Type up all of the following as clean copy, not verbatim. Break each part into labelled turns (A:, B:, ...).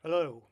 A: Hello.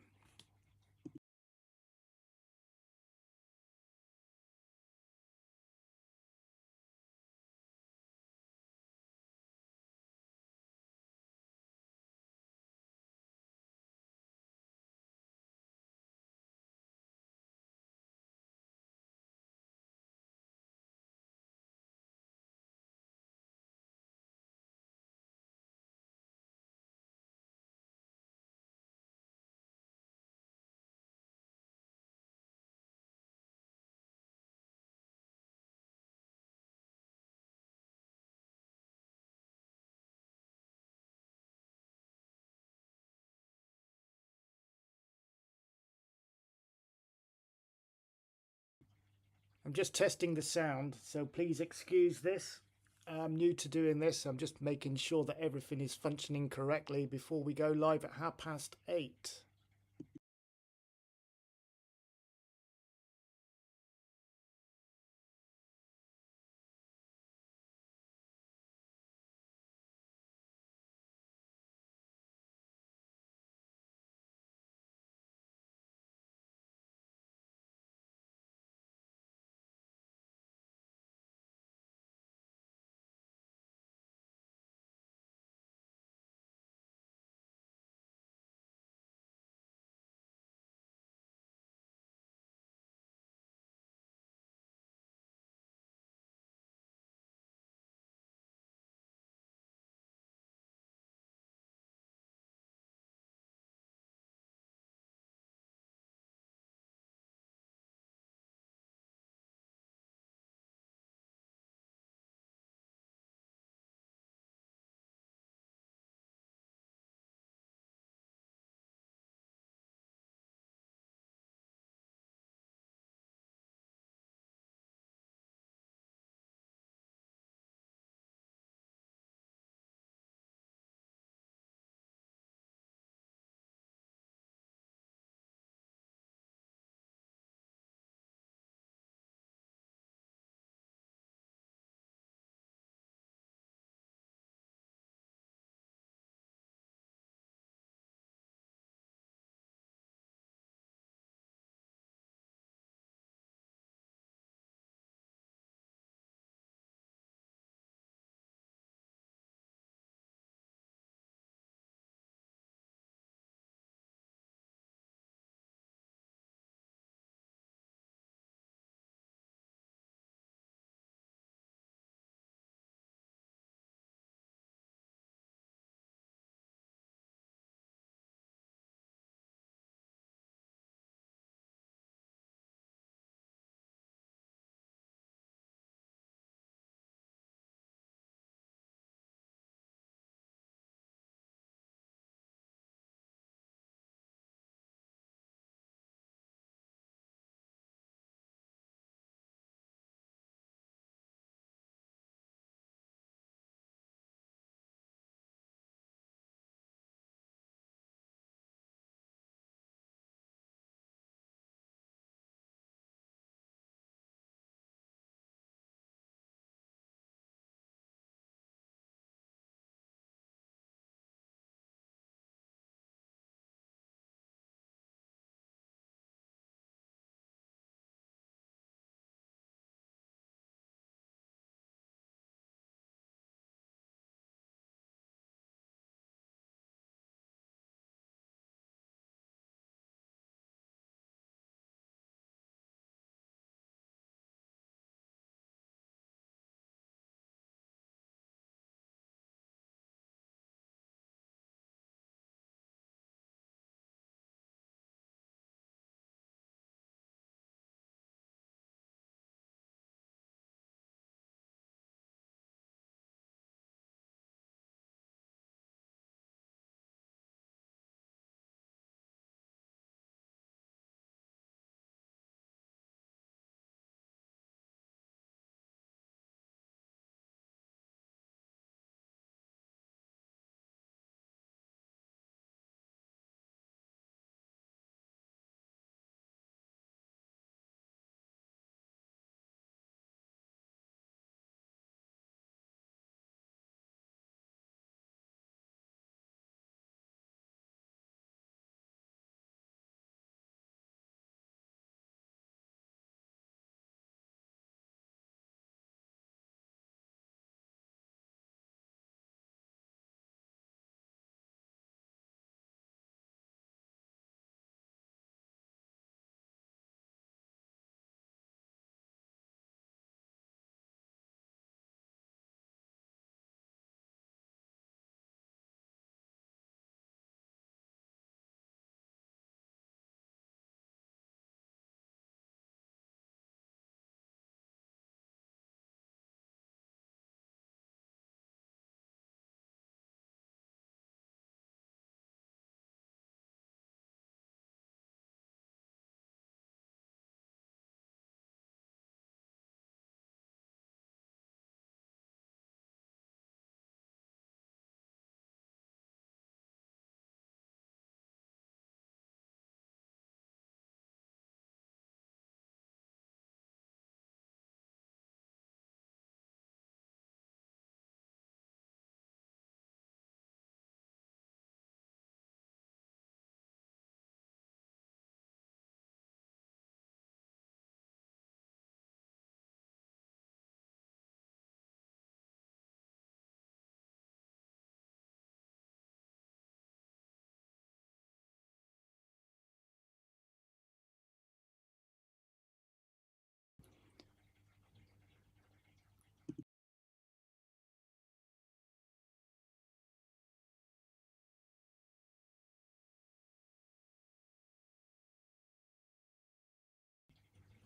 A: I'm just testing the sound, so please excuse this. I'm new to doing this. I'm just making sure that everything is functioning correctly before we go live at 8:30.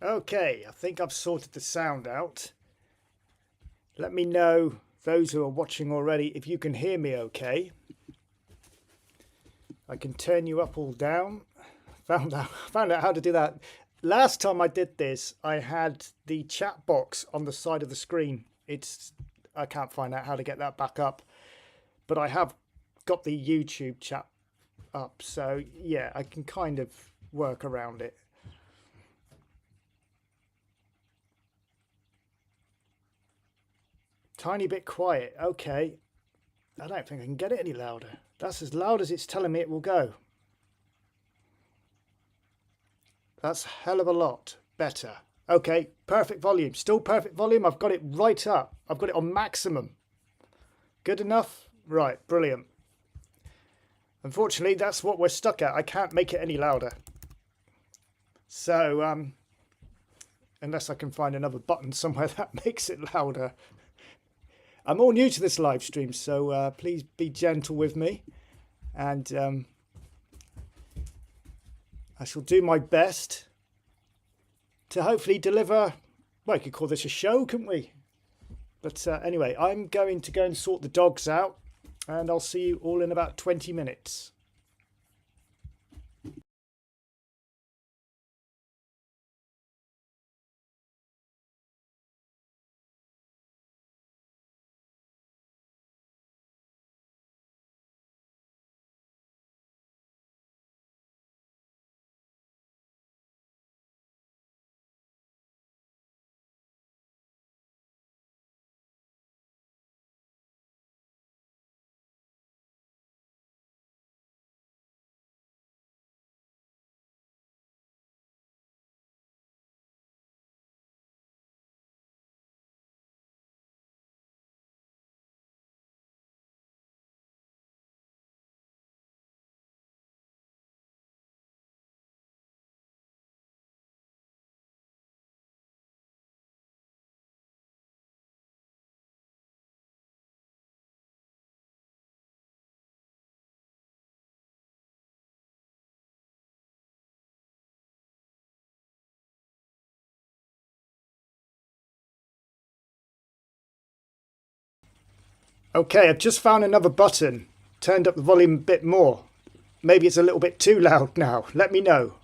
A: Okay, I think I've sorted the sound out. Let me know, those who are watching already, if you can hear me okay. I can turn you up or down. Found out how to do that. Last time I did this, I had the chat box on the side of the screen. I can't find out how to get that back up, but I have got the YouTube chat up, so yeah, I can kind of work around it. Tiny bit quiet. Okay. I don't think I can get it any louder. That's as loud as it's telling me it will go. That's a hell of a lot better. Okay, perfect volume. Still perfect volume. I've got it right up. I've got it on maximum. Good enough? Right, brilliant. Unfortunately, that's what we're stuck at. I can't make it any louder. So, unless I can find another button somewhere that makes it louder. I'm all new to this live stream, so please be gentle with me. And I shall do my best to hopefully deliver. Well, you could call this a show, couldn't we? But anyway, I'm going to go and sort the dogs out, and I'll see you all in about 20 minutes. Okay, I've just found another button. Turned up the volume a bit more. Maybe it's a little bit too loud now. Let me know.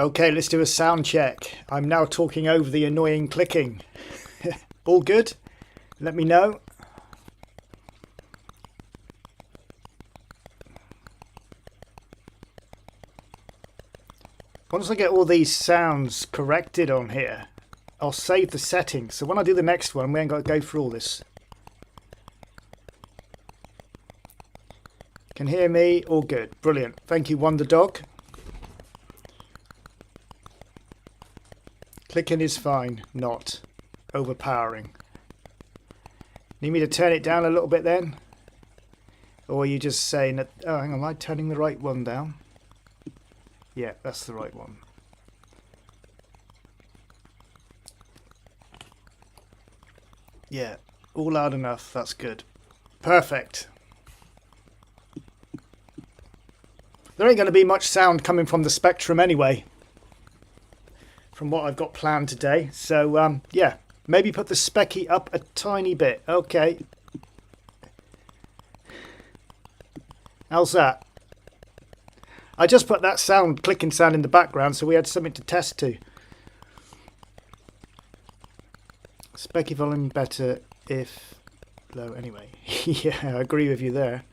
A: Okay, let's do a sound check. I'm now talking over the annoying clicking. All good? Let me know. Once I get all these sounds corrected on here, I'll save the settings. So when I do the next one, we ain't got to go through all this. Can hear me? All good. Brilliant. Thank you, Wonder Dog. Clicking is fine, not overpowering. Need me to turn it down a little bit then? Or are you just saying that, oh, hang on, am I turning the right one down? Yeah, that's the right one. Yeah, all loud enough, that's good. Perfect. There ain't going to be much sound coming from the Spectrum anyway, from what I've got planned today. So, yeah, maybe put the specky up a tiny bit. Okay. How's that? I just put that sound, clicking sound in the background, so we had something to test to. Specky volume better if low anyway. Yeah, I agree with you there.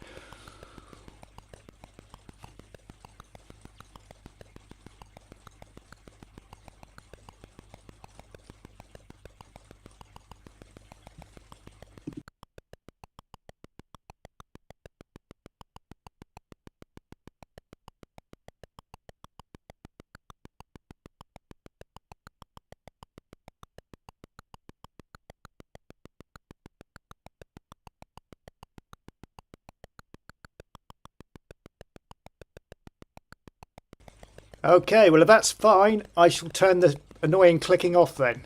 A: Okay, well if that's fine, I shall turn the annoying clicking off then.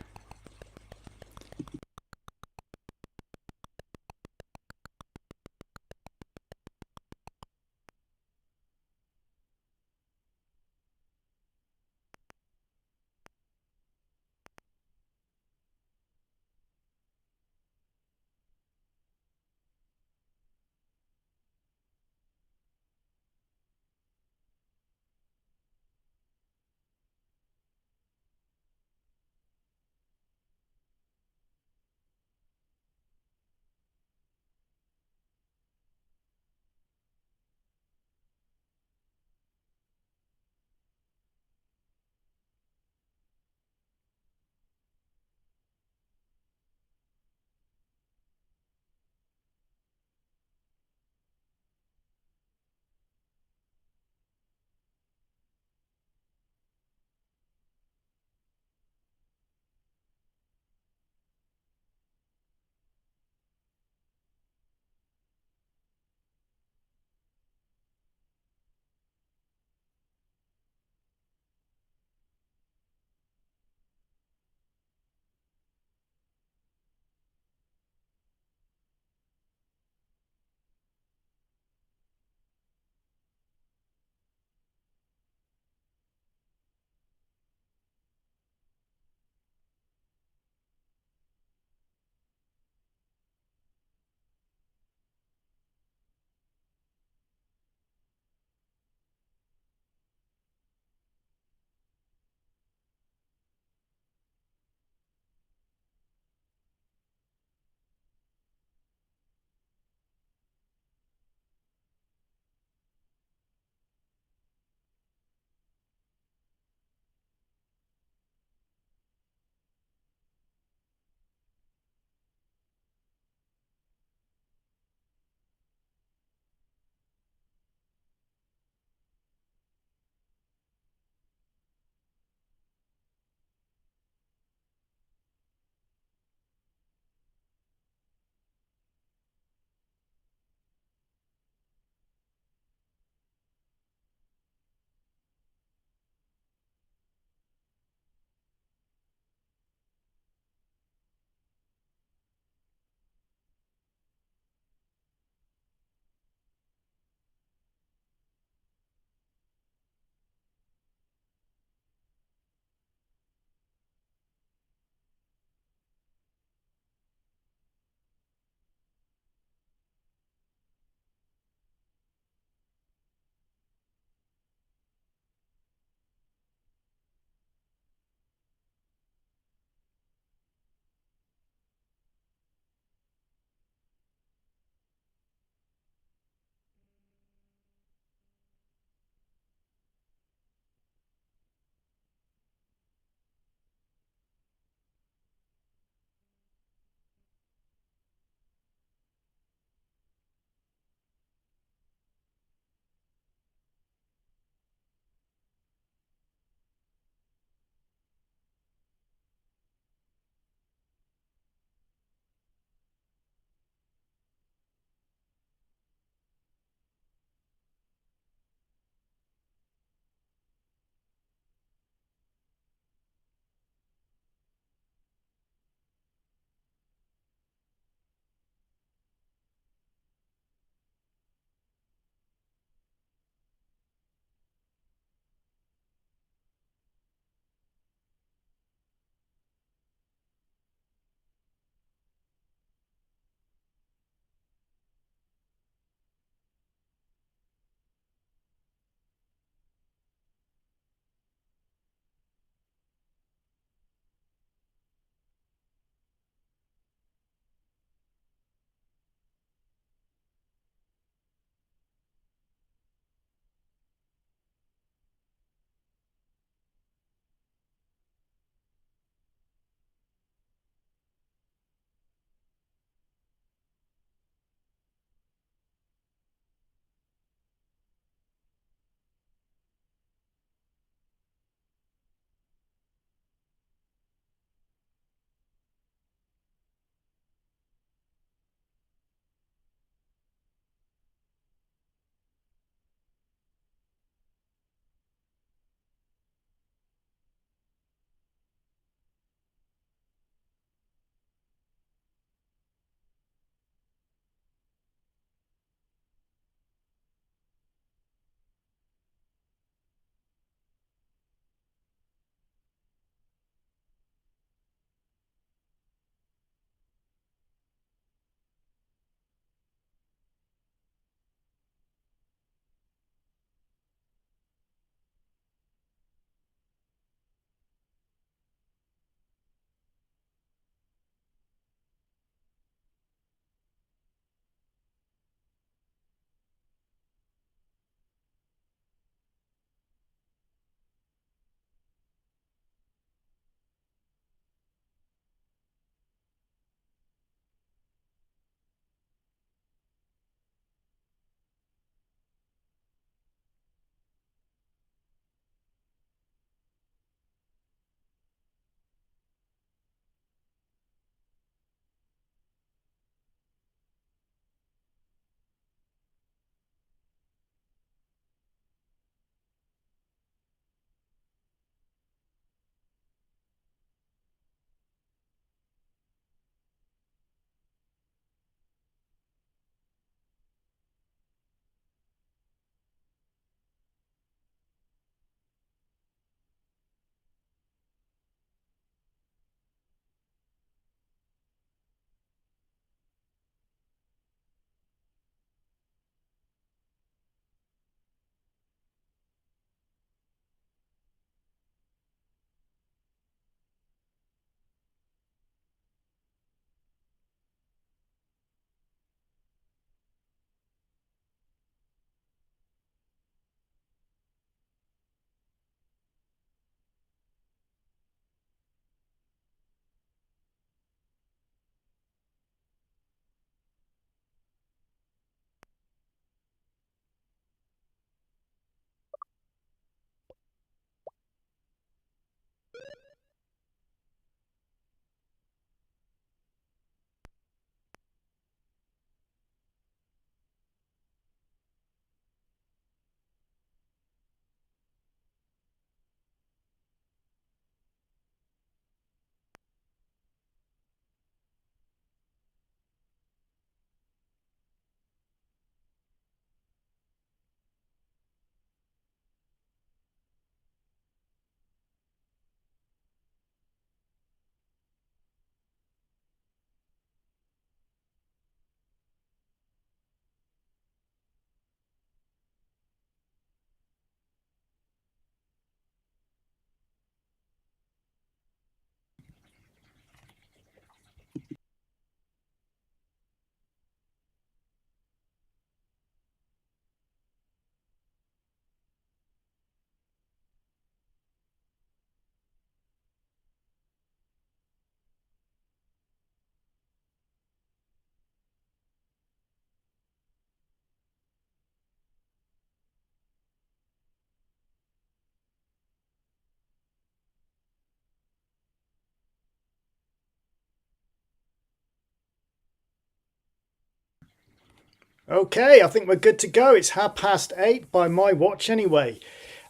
A: Okay, I think we're good to go. It's 8:30 by my watch anyway.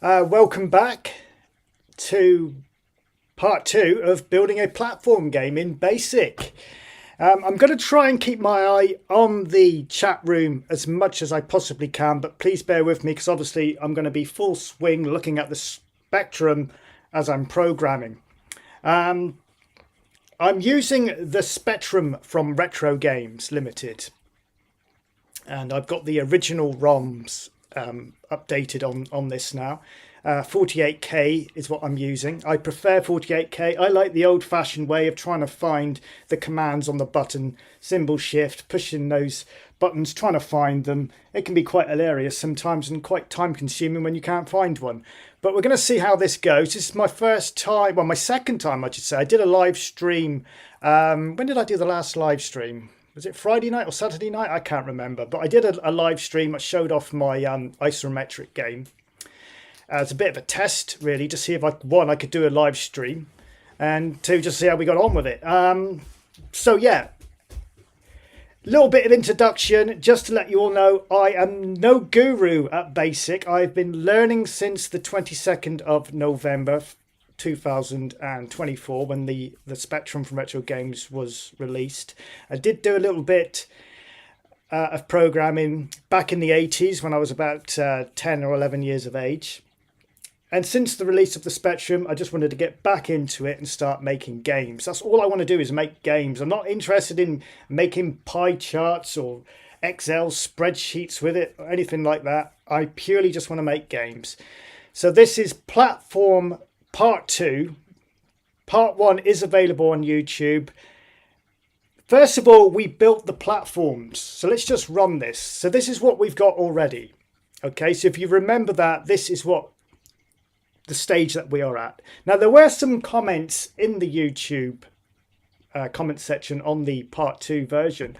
A: Welcome back to part two of building a platform game in BASIC. I'm going to try and keep my eye on the chat room as much as I possibly can, but please bear with me because obviously I'm going to be full swing looking at the spectrum as I'm programming. I'm using the Spectrum from Retro Games Limited. And I've got the original ROMs updated on this now. 48K is what I'm using. I prefer 48K. I like the old-fashioned way of trying to find the commands on the button, symbol shift, pushing those buttons, trying to find them. It can be quite hilarious sometimes and quite time-consuming when you can't find one. But we're going to see how this goes. This is my first time, well, my second time, I should say. I did a live stream. When did I do the last live stream? Was it Friday night or Saturday night? I can't remember. But I did a live stream. I showed off my isometric game. It's a bit of a test, really, to see if I could do a live stream. And two, just see how we got on with it. So, yeah. Little bit of introduction. Just to let you all know, I am no guru at BASIC. I've been learning since the 22nd of November 2024 when the Spectrum from Retro Games was released. I did do a little bit of programming back in the 80s when I was about 10 or 11 years of age. And since the release of the Spectrum, I just wanted to get back into it and start making games. That's all I want to do is make games. I'm not interested in making pie charts or Excel spreadsheets with it or anything like that. I purely just want to make games. So this is Platform Part 2. Part 1 is available on YouTube. First of all, we built the platforms. So let's just run this. So this is what we've got already. Okay, so if you remember that, this is what the stage that we are at. Now, there were some comments in the YouTube comment section on the Part 2 version.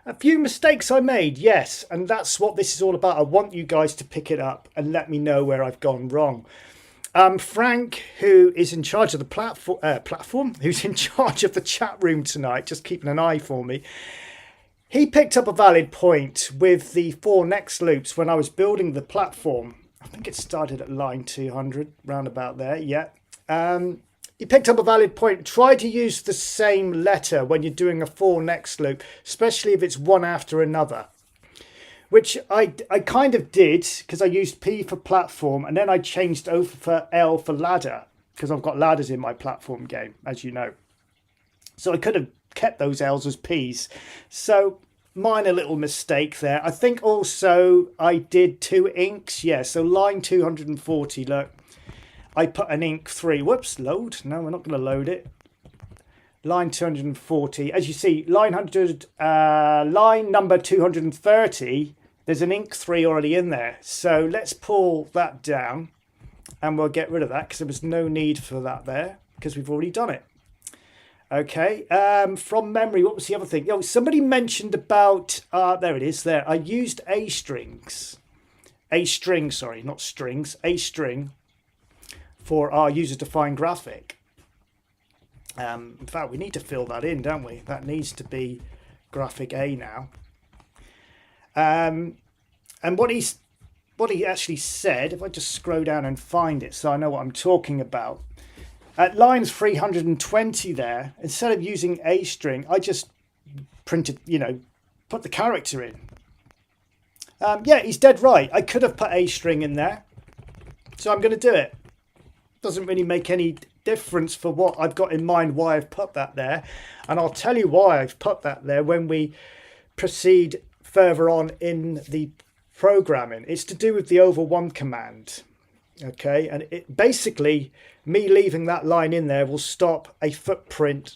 A: A few mistakes I made, yes, and that's what this is all about. I want you guys to pick it up and let me know where I've gone wrong. Frank, who is in charge of the platform, who's in charge of the chat room tonight, just keeping an eye for me, he picked up a valid point with the 4 next loops when I was building the platform. I think it started at line 200, round about there, yeah. He picked up a valid point. Try to use the same letter when you're doing a 4 next loop, especially if it's one after another. Which I kind of did because I used P for platform and then I changed O for L for ladder because I've got ladders in my platform game, as you know. So I could have kept those L's as P's. So minor little mistake there. I think also I did 2 inks. Yeah, so line 240, look. I put an ink 3. Whoops, load. No, we're not going to load it. Line 240. As you see, line number 230, there's an ink 3 already in there. So let's pull that down and we'll get rid of that because there was no need for that there because we've already done it. Okay, from memory, what was the other thing? Oh, somebody mentioned about, there it is there. I used A string, sorry, not strings, A string for our user-defined graphic. In fact, we need to fill that in, don't we? That needs to be graphic A now. And what he actually said, if I just scroll down and find it so I know what I'm talking about. At lines 320 there, instead of using A string, I just printed, put the character in. Yeah, he's dead right. I could have put A string in there. So I'm going to do it. Doesn't really make any difference for what I've got in mind why I've put that there, and I'll tell you why I've put that there when we proceed further on in the programming. It's to do with the over 1 command. Okay, and it basically, me leaving that line in there will stop a footprint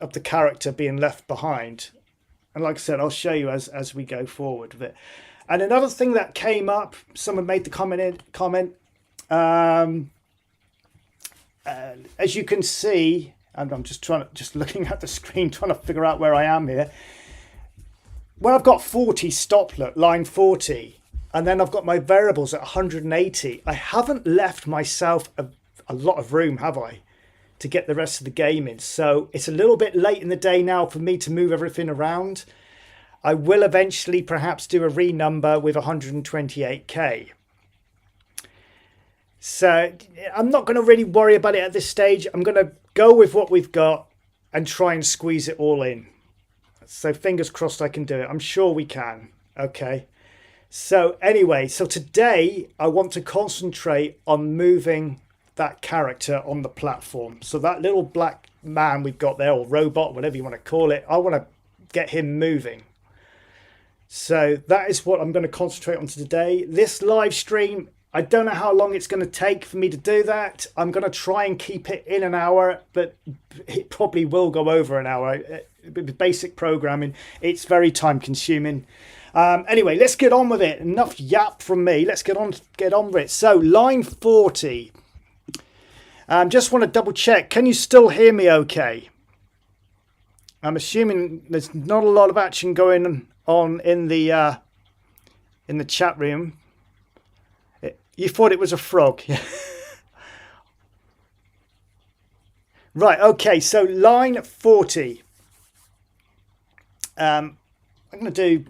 A: of the character being left behind. And like I said, I'll show you as we go forward with it. And another thing that came up, someone made the comment. As you can see, and I'm just looking at the screen, trying to figure out where I am here. When I've got 40 stop, look, line 40, and then I've got my variables at 180, I haven't left myself a lot of room, have I, to get the rest of the game in. So it's a little bit late in the day now for me to move everything around. I will eventually perhaps do a renumber with 128k. So I'm not going to really worry about it at this stage. I'm going to go with what we've got and try and squeeze it all in. So fingers crossed I can do it. I'm sure we can. Okay. So anyway, so today I want to concentrate on moving that character on the platform. So that little black man we've got there, or robot, whatever you want to call it, I want to get him moving. So that is what I'm going to concentrate on today. This live stream, I don't know how long it's going to take for me to do that. I'm going to try and keep it in an hour, but it probably will go over an hour. With basic programming, it's very time consuming. Anyway, let's get on with it. Enough yap from me. Let's get on with it. So line 40. Just want to double check. Can you still hear me okay? I'm assuming there's not a lot of action going on in the chat room. You thought it was a frog. Right, okay, so line 40. I'm going to do...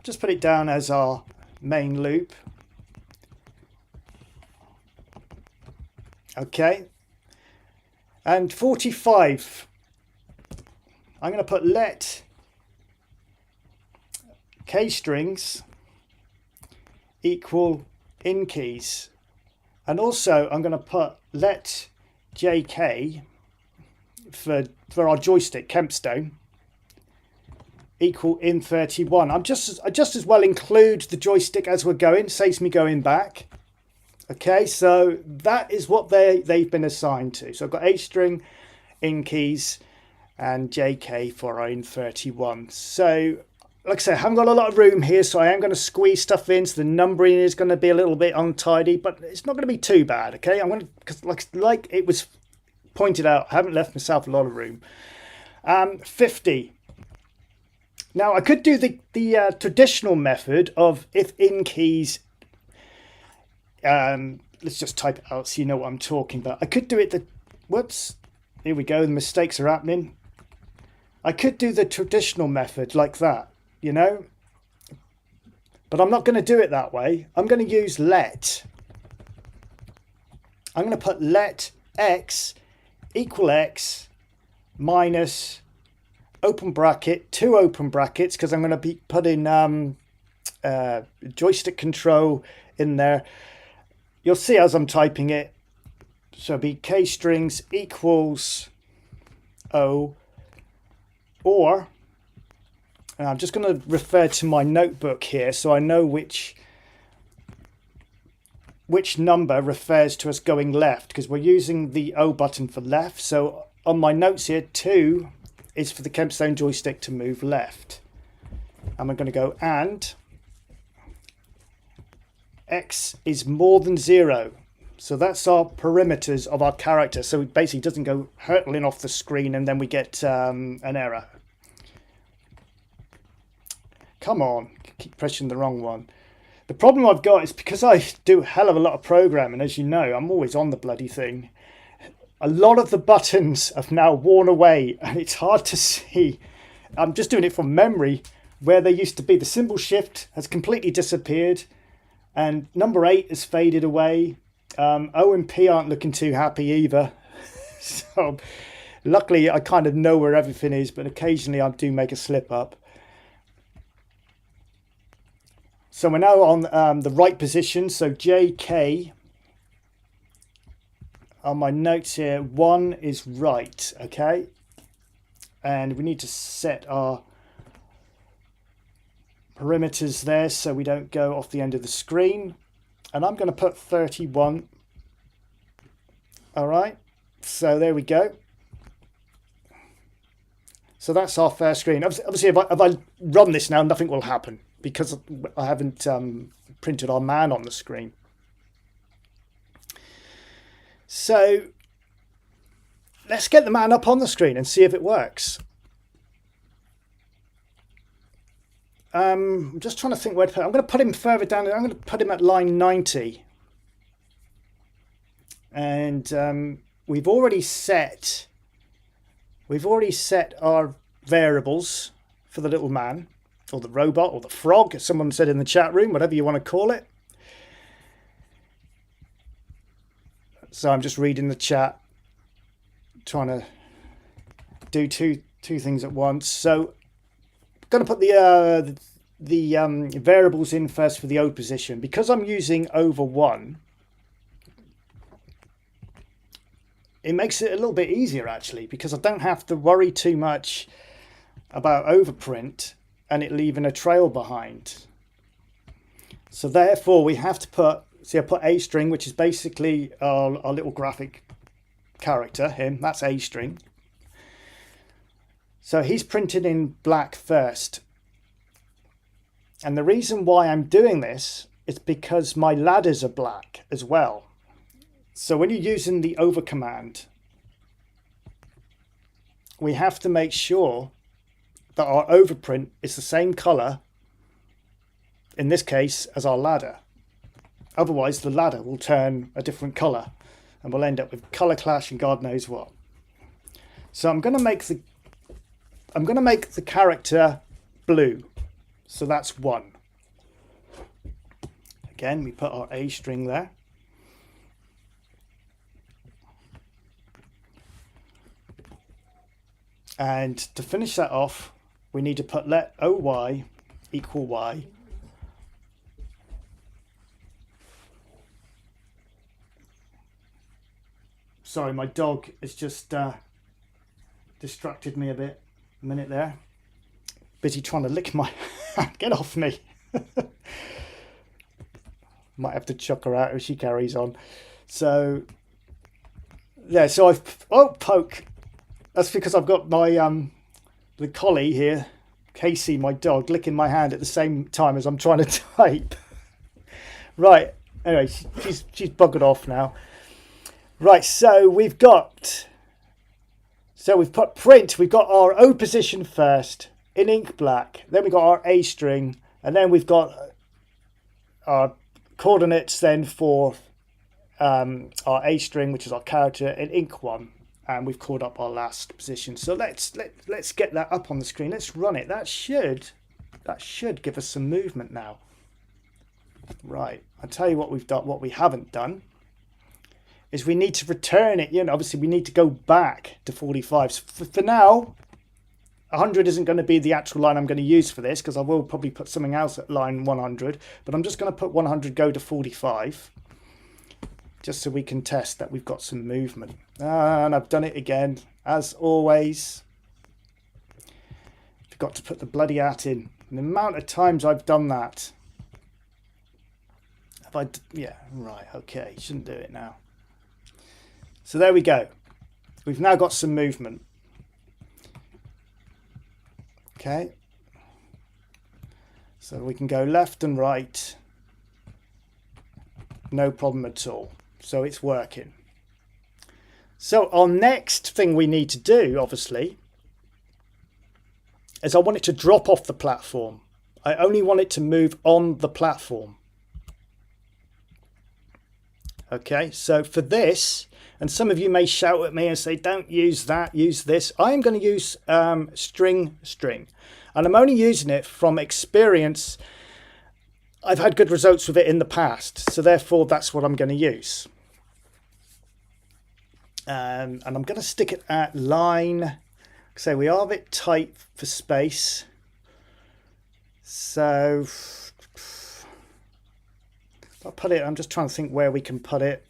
A: just put it down as our main loop. Okay. And 45. I'm going to put let k strings equal in keys, and also I'm going to put let jk for our joystick Kempstone equal in 31. I just as well include the joystick as we're going, saves me going back. Okay, so that is what they've been assigned to. So I've got H string in keys and JK for our in 31. So like I said, I haven't got a lot of room here, so I am going to squeeze stuff in. So the numbering is going to be a little bit untidy, but it's not going to be too bad. Okay, I'm going to, because like it was pointed out, I haven't left myself a lot of room. 50. Now I could do the traditional method of if in keys. Let's just type it out so you know what I'm talking about. I could do it whoops, here we go, the mistakes are happening. I could do the traditional method like that, you know, but I'm not going to do it that way. I'm going to use let. I'm going to put let x equal x minus open bracket, 2 open brackets, because I'm going to be putting joystick control in there. You'll see as I'm typing it. So it'll be k strings equals O, or, and I'm just going to refer to my notebook here so I know which number refers to us going left, because we're using the O button for left. So on my notes here, 2 is for the Kempstone joystick to move left. And we're going to go and x is more than 0. So that's our perimeters of our character. So it basically doesn't go hurtling off the screen and then we get an error. Come on, keep pressing the wrong one. The problem I've got is because I do a hell of a lot of programming, as you know, I'm always on the bloody thing. A lot of the buttons have now worn away and it's hard to see. I'm just doing it from memory where they used to be. The symbol shift has completely disappeared. And number 8 has faded away. O and P aren't looking too happy either. So luckily I kind of know where everything is, but occasionally I do make a slip up. So we're now on the right position. So JK, on my notes here, 1 is right, okay? And we need to set our perimeters there so we don't go off the end of the screen. And I'm going to put 31. All right, so there we go. So that's our first screen. Obviously, if I run this now, nothing will happen because I haven't printed our man on the screen. So let's get the man up on the screen and see if it works. I'm just trying to think where to put. I'm going to put him further down. I'm going to put him at line 90. And we've already set we've already set our variables for the little man, or the robot, or the frog, as someone said in the chat room, whatever you want to call it. So I'm just reading the chat, trying to do two things at once. So I'm going to put the variables in first for the O position. Because I'm using over 1, it makes it a little bit easier actually, because I don't have to worry too much about overprint and it leaving a trail behind. So therefore we have to put, see, I put A string, which is basically our little graphic character, him, that's A string. So he's printed in black first. And the reason why I'm doing this is because my ladders are black as well. So when you're using the over command, we have to make sure that our overprint is the same color, in this case, as our ladder. Otherwise, the ladder will turn a different color and we'll end up with color clash and God knows what. So I'm going to make the character blue. So that's 1. Again, we put our A string there. And to finish that off, we need to put let OY equal Y. Sorry, my dog has just distracted me a minute there. Busy trying to lick my hand. Get off me. Might have to chuck her out if she carries on. So, yeah, so poke. That's because I've got my the collie here, Casey, my dog, licking my hand at the same time as I'm trying to type. Right, anyway, she's buggered off now. Right, so we've put print, we've got our O position first in ink black, then we've got our A string, and then we've got our coordinates then for our A string, which is our character, in ink 1. And we've called up our last position. So let's get that up on the screen. Let's run it. That should give us some movement now. Right. I'll tell you what we've done. What we haven't done is we need to return it. You know, obviously we need to go back to 45. So for now, 100 isn't going to be the actual line I'm going to use for this, because I will probably put something else at line 100. But I'm just going to put 100 go to 45. Just so we can test that we've got some movement. And I've done it again, as always. Forgot to put the bloody at in. And the amount of times I've done that. Yeah, right, okay, shouldn't do it now. So there we go. We've now got some movement. Okay. So we can go left and right. No problem at all. So it's working. So our next thing we need to do, obviously, is I want it to drop off the platform. I only want it to move on the platform. Okay, so for this, and some of you may shout at me and say, don't use that, use this. I'm going to use string. And I'm only using it from experience. I've had good results with it in the past. So therefore, that's what I'm going to use. And I'm going to stick it at line. So we are a bit tight for space. So if I put it, I'm just trying to think where we can put it.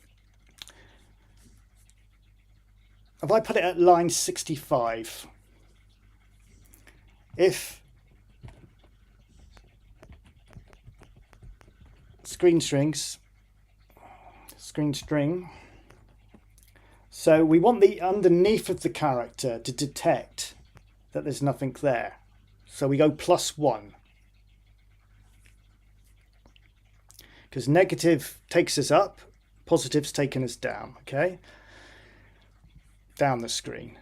A: If I put it at line 65, if screen string, so we want the underneath of the character to detect that there's nothing there. So we go +1. Because negative takes us up, positive's taking us down, okay? Down the screen.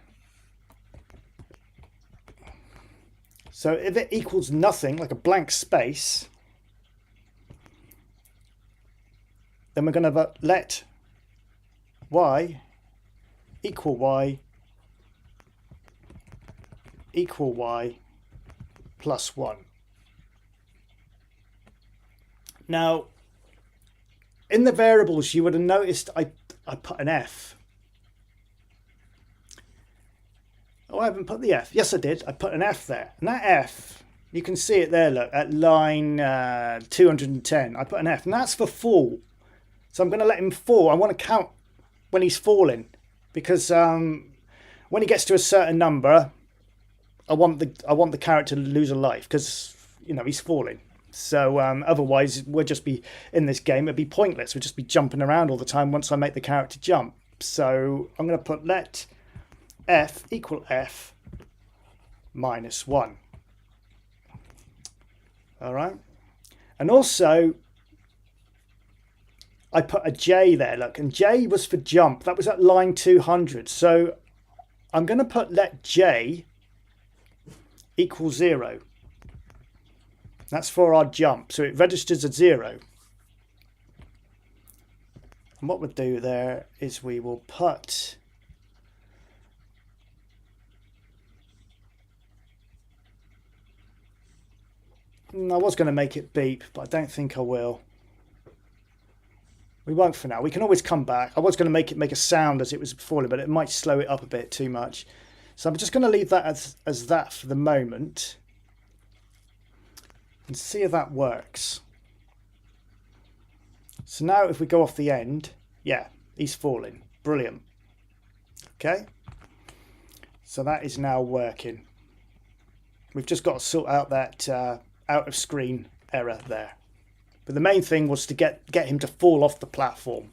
A: So if it equals nothing, like a blank space, then we're going to let y equal y equal y plus 1. Now, in the variables, you would have noticed I put an f. Oh, I haven't put the f. Yes, I did. I put an f there. And that f, you can see it there, look, at line 210. I put an f, and that's for fall. So I'm going to let him fall. I want to count when he's falling, because when he gets to a certain number, I want the character to lose a life, because you know he's falling. So otherwise, we'll just be in this game. It'd be pointless. We'll just be jumping around all the time once I make the character jump. So I'm going to put let f equal f minus 1. All right, and also I put a J there, look, and J was for jump. That was at line 200. So I'm going to put let J equal 0. That's for our jump. So it registers a 0. And what we'll do there is we will put I was going to make it beep, but I don't think I will. We won't for now. We can always come back. I was going to make it make a sound as it was falling, but it might slow it up a bit too much. So I'm just going to leave that as that for the moment and see if that works. So now if we go off the end, yeah, he's falling. Brilliant. Okay. So that is now working. We've just got to sort out that out of screen error there. But the main thing was to get him to fall off the platform.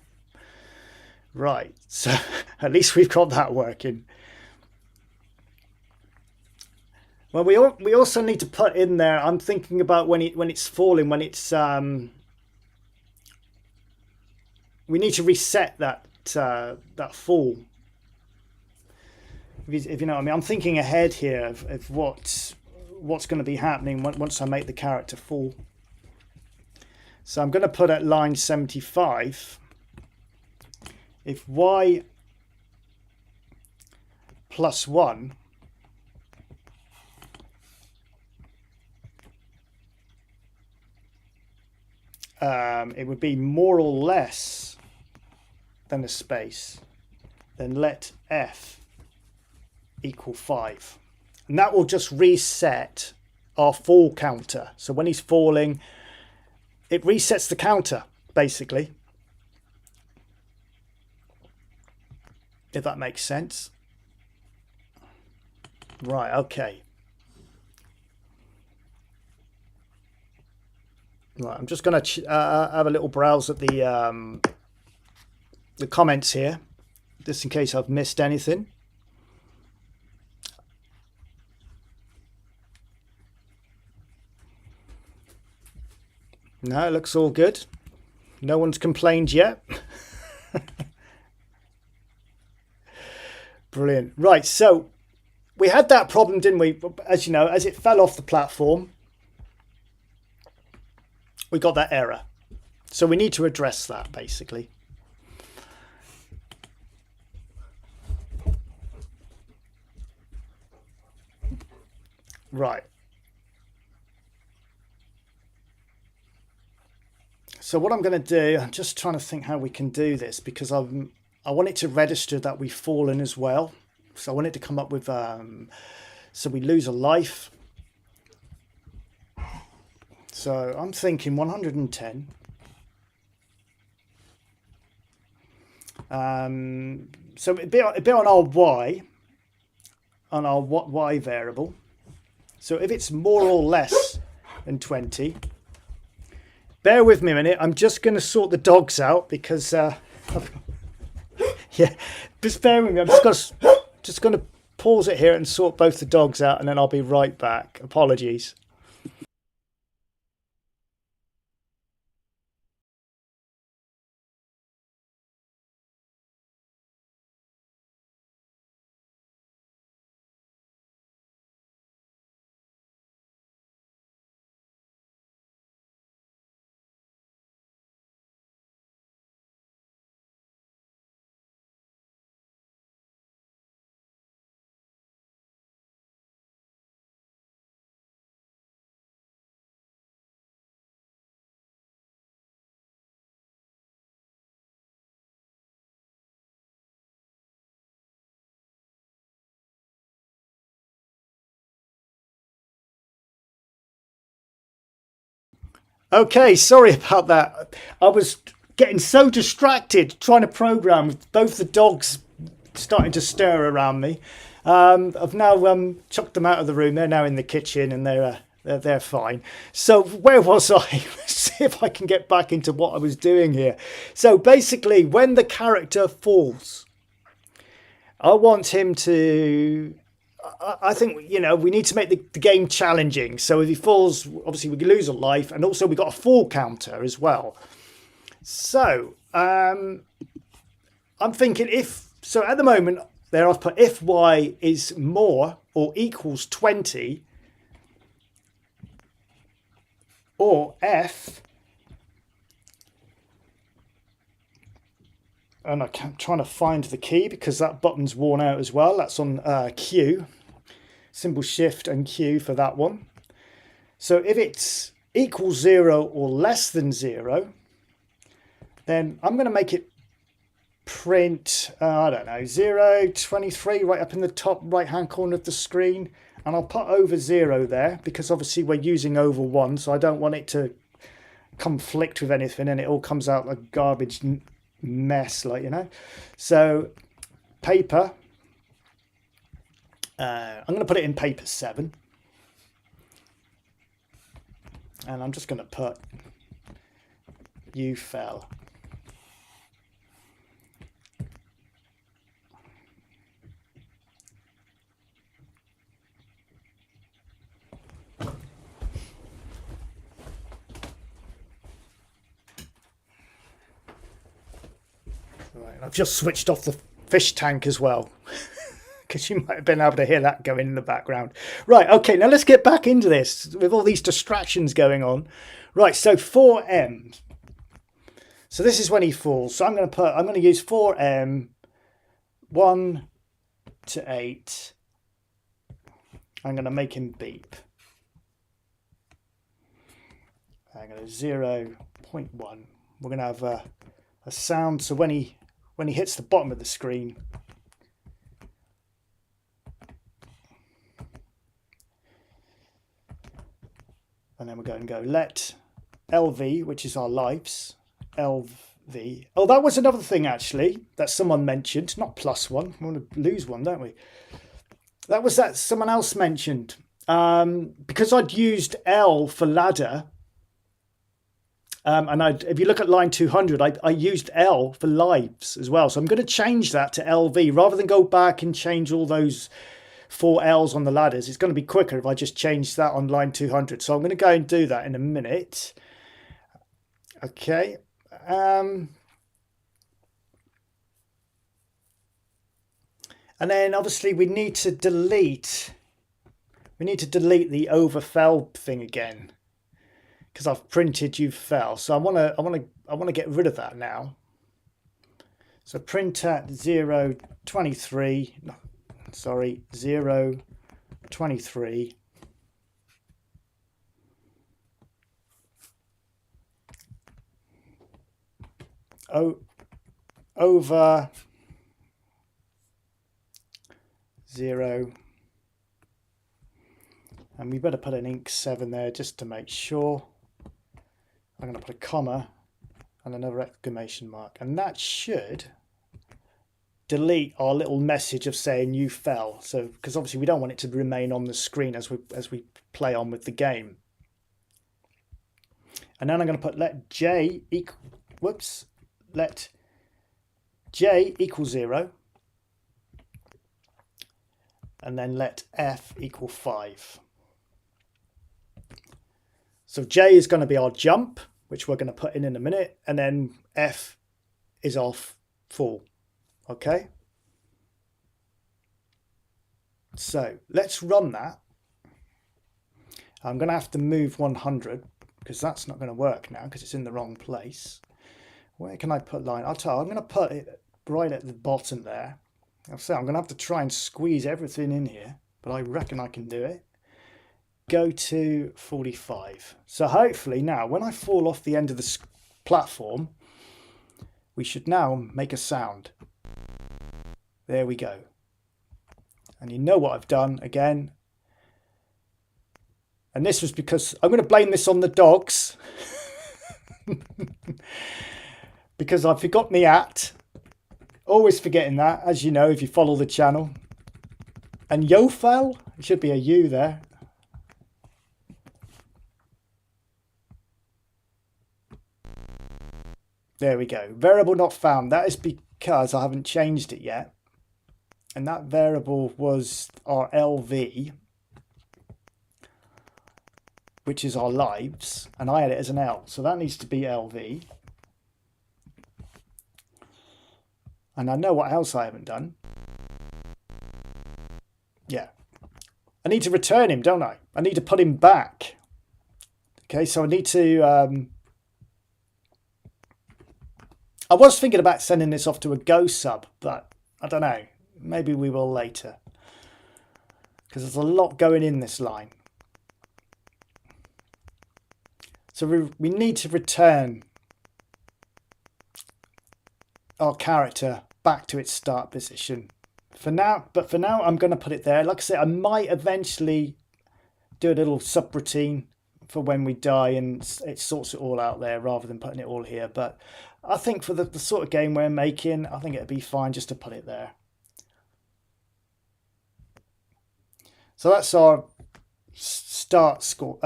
A: Right, so at least we've got that working. Well, we also need to put in there, I'm thinking about when it's falling, when it's we need to reset that that fall. If you know what I mean, I'm thinking ahead here of what's going to be happening once I make the character fall. So I'm going to put at line 75, if y plus 1 it would be more or less than a space, then let f equal 5. And that will just reset our fall counter. So when he's falling, it resets the counter, basically. If that makes sense. Right, okay. Right, I'm just going to have a little browse at the comments here, just in case I've missed anything. No, it looks all good. No one's complained yet. Brilliant. Right, so we had that problem, didn't we? As you know, as it fell off the platform, we got that error. So we need to address that, basically. Right. So what I'm going to do, I'm just trying to think how we can do this, because I want it to register that we've fallen as well. So I want it to come up with, so we lose a life. So I'm thinking 110. So it'd be on our y, on our y variable. So if it's more or less than 20, bear with me a minute. I'm just going to sort the dogs out, because yeah, just bear with me. I'm just going to pause it here and sort both the dogs out, and then I'll be right back. Apologies. Okay, sorry about that. I was getting so distracted trying to program with both the dogs starting to stir around me. I've now chucked them out of the room. They're now in the kitchen and they're fine. So where was I? See if I can get back into what I was doing here. So basically, when the character falls, I want him to. I think, you know, we need to make the game challenging. So if he falls, obviously we can lose a life, and also we got a fall counter as well. So I'm thinking if so at the moment there I've put if y is more or equals 20, or f, and I'm trying to find the key because that button's worn out as well. That's on Q, symbol shift and Q for that one. So if it's equals 0 or less than 0, then I'm going to make it print, I don't know, 0, 23 right up in the top right hand corner of the screen. And I'll put over 0 there because obviously we're using over 1, so I don't want it to conflict with anything and it all comes out like garbage mess, like, you know. So paper, I'm going to put it in paper 7, and I'm just going to put you fell. Right, I've just switched off the fish tank as well because you might have been able to hear that going in the background. Right, okay, now let's get back into this with all these distractions going on. Right, so 4M. So this is when he falls. So I'm going to use 4M 1 to 8. I'm going to make him beep. I'm going to 0.1. We're going to have a sound, so when he hits the bottom of the screen, and then we're going to go let LV, which is our lives, LV. Oh, that was another thing actually that someone mentioned, not +1. We want to lose one, don't we? That was that someone else mentioned. Because I'd used L for ladder, and if you look at line 200, I used L for lives as well. So I'm going to change that to LV rather than go back and change all those 4 L's on the ladders. It's going to be quicker if I just change that on line 200. So I'm going to go and do that in a minute. Okay. And then obviously we need to delete the overfell thing again, because I've printed you fell. So I want to get rid of that now. So print at 0, 23, sorry, 0, 23. Over 0. And we better put an ink 7 there just to make sure. I'm going to put a comma and another exclamation mark, and that should delete our little message of saying you fell. So because obviously we don't want it to remain on the screen as we play on with the game. And then I'm going to put let J equal 0, and then let F equal 5. So J is going to be our jump, which we're going to put in a minute, and then F is our fall. Okay. So let's run that. I'm going to have to move 100 because that's not going to work now because it's in the wrong place. Where can I put line? I'm going to put it right at the bottom there. I'm going to have to try and squeeze everything in here, but I reckon I can do it. Go to 45. So hopefully now when I fall off the end of the platform, we should now make a sound. There we go. And you know what I've done again. And this was because I'm going to blame this on the dogs. Because I forgot me at. Always forgetting that, as you know, if you follow the channel. And Yofel, it should be a U there. There we go. Variable not found. That is because I haven't changed it yet. And that variable was our LV, which is our lives. And I had it as an L. So that needs to be LV. And I know what else I haven't done. Yeah. I need to return him, don't I? I need to put him back. Okay, so I need to... I was thinking about sending this off to a Go sub, but I don't know. Maybe we will later. Because there's a lot going in this line. So we need to return our character back to its start position. For now I'm going to put it there. Like I said, I might eventually do a little subroutine for when we die and it sorts it all out there rather than putting it all here. But I think for the sort of game we're making, I think it'd be fine just to put it there. So that's our start score.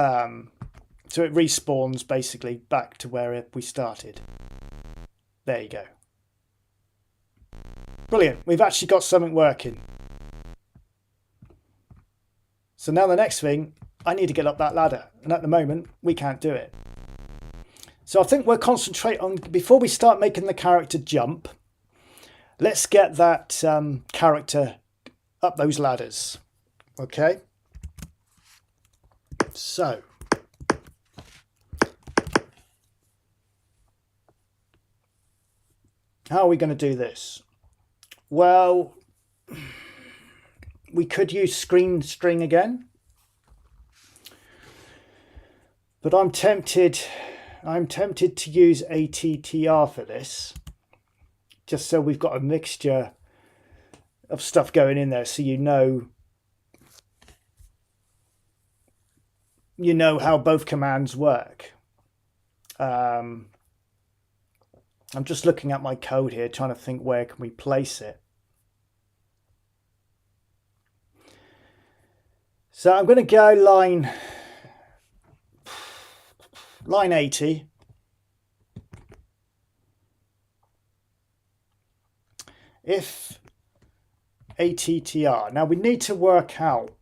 A: So it respawns basically back to where we started. There you go. Brilliant. We've actually got something working. So now the next thing, I need to get up that ladder. And at the moment, we can't do it. So I think we'll concentrate on, before we start making the character jump, let's get that character up those ladders. Okay? So... how are we going to do this? Well, we could use screen string again. But I'm tempted to use ATTR for this. Just so we've got a mixture of stuff going in there, so you know how both commands work. I'm just looking at my code here, trying to think where can we place it. So I'm going to go line 80. If ATTR. Now we need to work out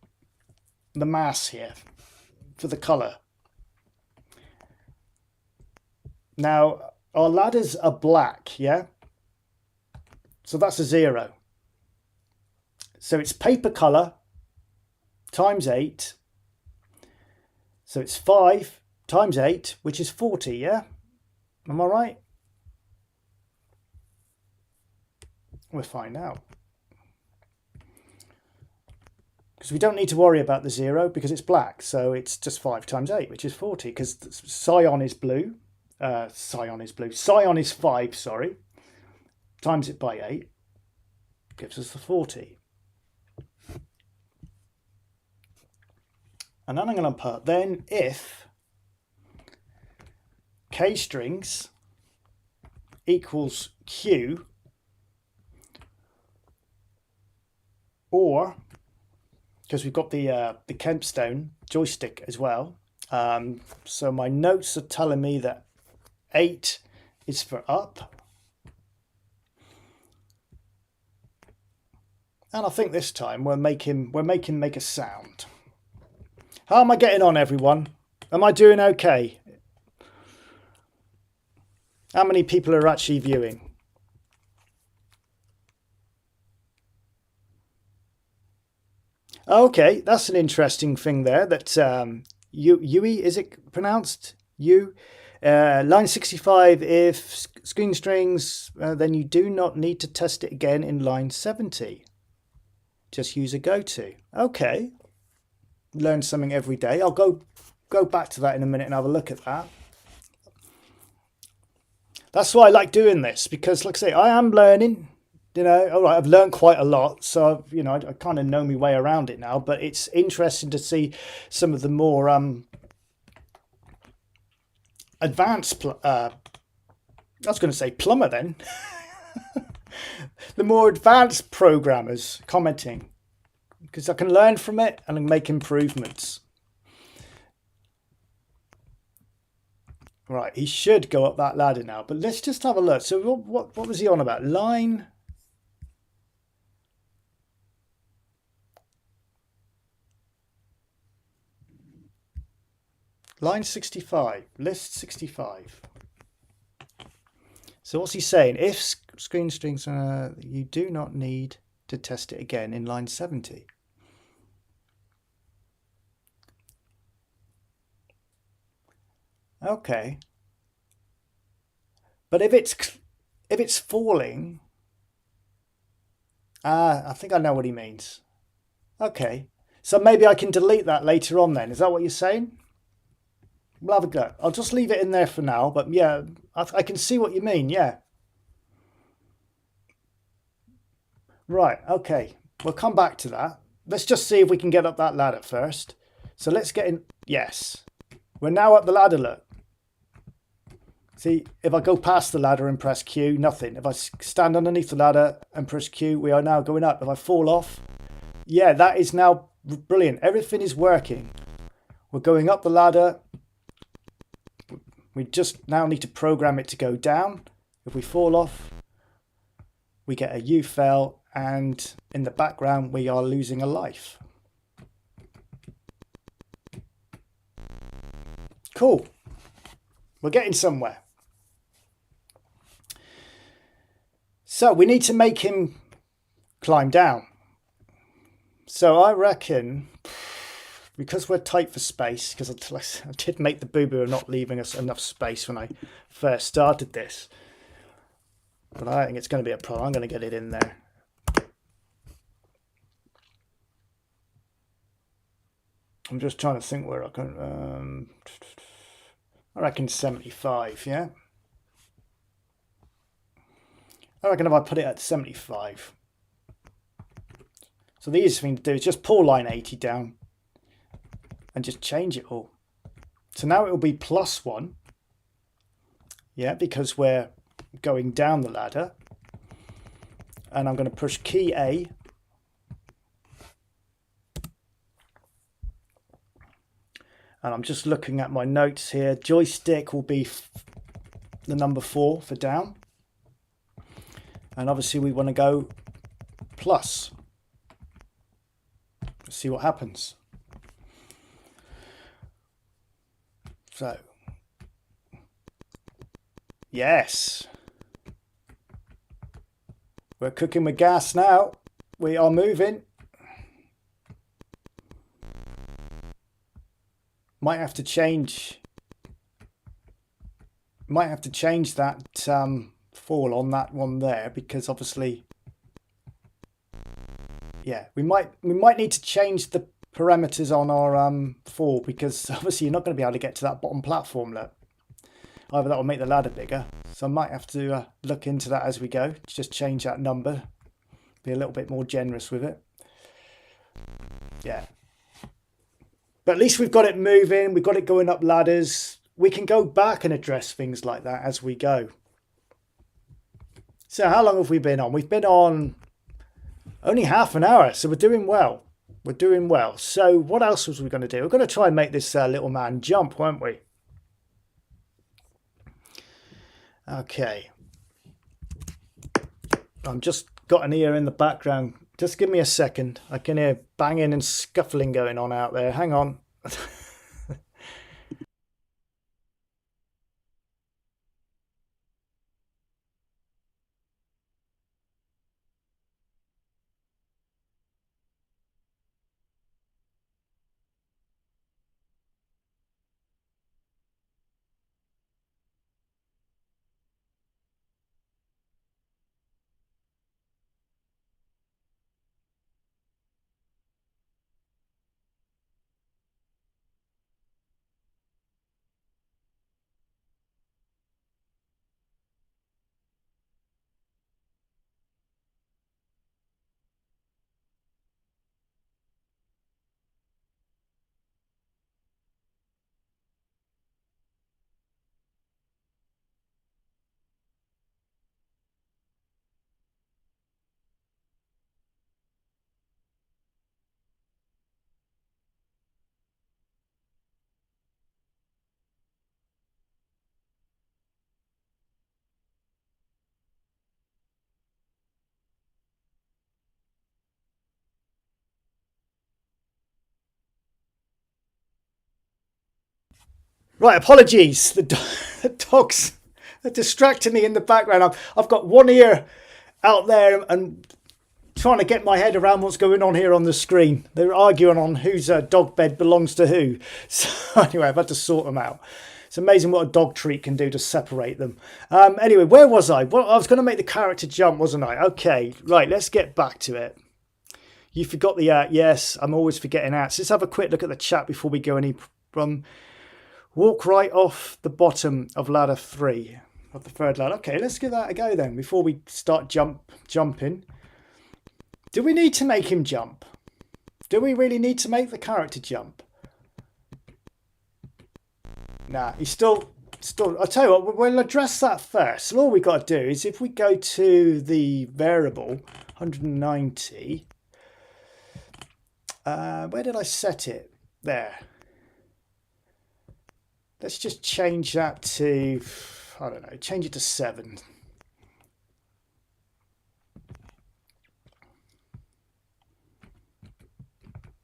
A: the mass here for the color. Now our ladders are black, yeah? So that's a 0. So it's paper color times 8. So it's 5 times 8, which is 40, yeah? Am I right? We'll find out. Because we don't need to worry about the 0 because it's black. So it's just 5 times 8, which is 40, because cyan is blue. Cyan is 5, sorry. Times it by 8 gives us the 40. And then I'm going to put, then if K strings equals Q, or, because we've got the Kempstone joystick as well, so my notes are telling me that 8 is for up. And I think this time we're making make a sound. How am I getting on, everyone? Am I doing okay? How many people are actually viewing? Okay, that's an interesting thing there. That Yui, is it pronounced? You. Line 65, if screen strings, then you do not need to test it again in line 70. Just use a go-to. Okay. Learn something every day. I'll go back to that in a minute and have a look at that. That's why I like doing this, because like I say, I am learning. All right, I've learned quite a lot, so I kind of know my way around it now, but it's interesting to see some of the more advanced, I was going to say plumber then, the more advanced programmers commenting, because I can learn from it and make improvements. Right, he should go up that ladder now, but let's just have a look. So what was he on about? Line 65, list 65. So what's he saying? If screen strings, you do not need to test it again in line 70. Okay. But if it's falling, I think I know what he means. Okay. So maybe I can delete that later on then. Is that what you're saying? We'll have a go. I'll just leave it in there for now, but yeah, I can see what you mean, yeah. Right, okay. We'll come back to that. Let's just see if we can get up that ladder first. So let's get in. Yes. We're now up the ladder, look. See, if I go past the ladder and press Q, nothing. If I stand underneath the ladder and press Q, we are now going up. If I fall off, yeah, that is now brilliant. Everything is working. We're going up the ladder. We just now need to program it to go down. If we fall off, we get a "you fell," and in the background we are losing a life. Cool. We're getting somewhere. So we need to make him climb down. So I reckon, because we're tight for space, because I did make the boo-boo of not leaving us enough space when I first started this. But I think it's going to be a problem. I'm going to get it in there. I'm just trying to think where I can... I reckon 75, yeah? I reckon if I put it at 75. So the easiest thing to do is just pull line 80 down and just change it all. So now it will be +1. Yeah, because we're going down the ladder. And I'm going to push key A. And I'm just looking at my notes here. Joystick will be the number 4 for down. And obviously we want to go plus. Let's see what happens. So, yes. We're cooking with gas now. We are moving. Might have to change that fall on that one there, because obviously, yeah, we might need to change the parameters on our fall, because obviously you're not going to be able to get to that bottom platform. Look, either that will make the ladder bigger, so I might have to look into that as we go. Just change that number, be a little bit more generous with it. Yeah. But at least we've got it moving, we've got it going up ladders. We can go back and address things like that as we go. So how long have we been on? We've been on only half an hour, so we're doing well. We're doing well. So what else was we going to do? We're going to try and make this little man jump, weren't we? Okay. I'm just got an ear in the background. Just give me a second. I can hear banging and scuffling going on out there. Hang on. Right, apologies. The dogs are distracting me in the background. I've got one ear out there and trying to get my head around what's going on here on the screen. They're arguing on whose dog bed belongs to who. So anyway, I've had to sort them out. It's amazing what a dog treat can do to separate them. Anyway, where was I? Well, I was going to make the character jump, wasn't I? Okay, right, let's get back to it. You forgot the yes, I'm always forgetting ats. Let's have a quick look at the chat before we go any from. Walk right off the bottom of ladder 3, of the third ladder. Okay, let's give that a go then before we start jumping. Do we need to make him jump? Do we really need to make the character jump? Nah, he's still. I'll tell you what, we'll address that first. So all we got to do is if we go to the variable 190, where did I set it? There. Let's just change that to, I don't know, change it to 7.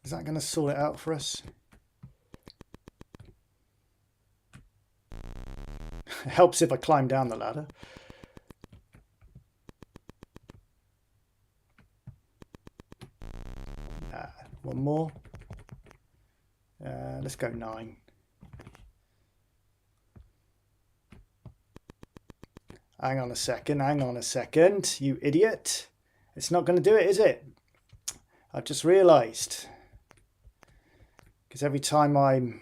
A: Is that going to sort it out for us? It helps if I climb down the ladder. One more. Let's go 9. Hang on a second, you idiot. It's not going to do it, is it? I've just realised. Because every time I'm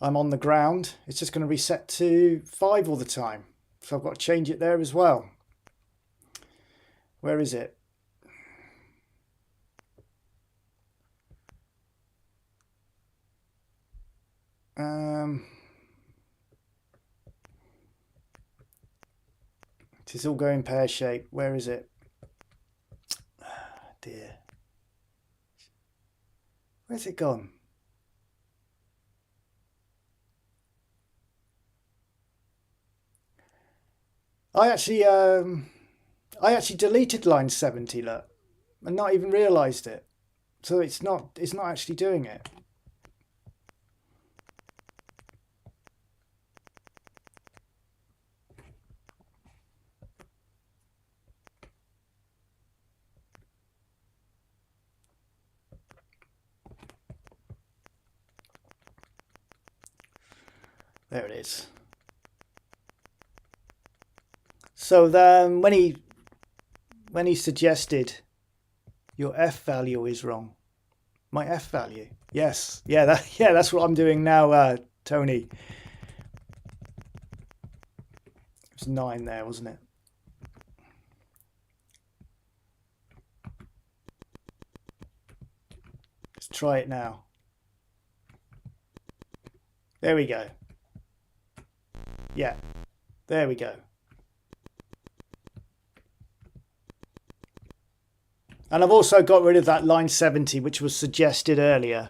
A: on the ground, it's just going to reset to 5 all the time. So I've got to change it there as well. Where is it? It's all going pear-shaped. Where is it? Oh, dear. Where's it gone? I actually deleted line 70, look, and not even realised it. So it's not actually doing it. There it is. So then when he suggested your F value is wrong. My F value. Yes. Yeah, that's what I'm doing now, Tony. It was 9 there, wasn't it? Let's try it now. There we go. Yeah, there we go. And I've also got rid of that line 70, which was suggested earlier.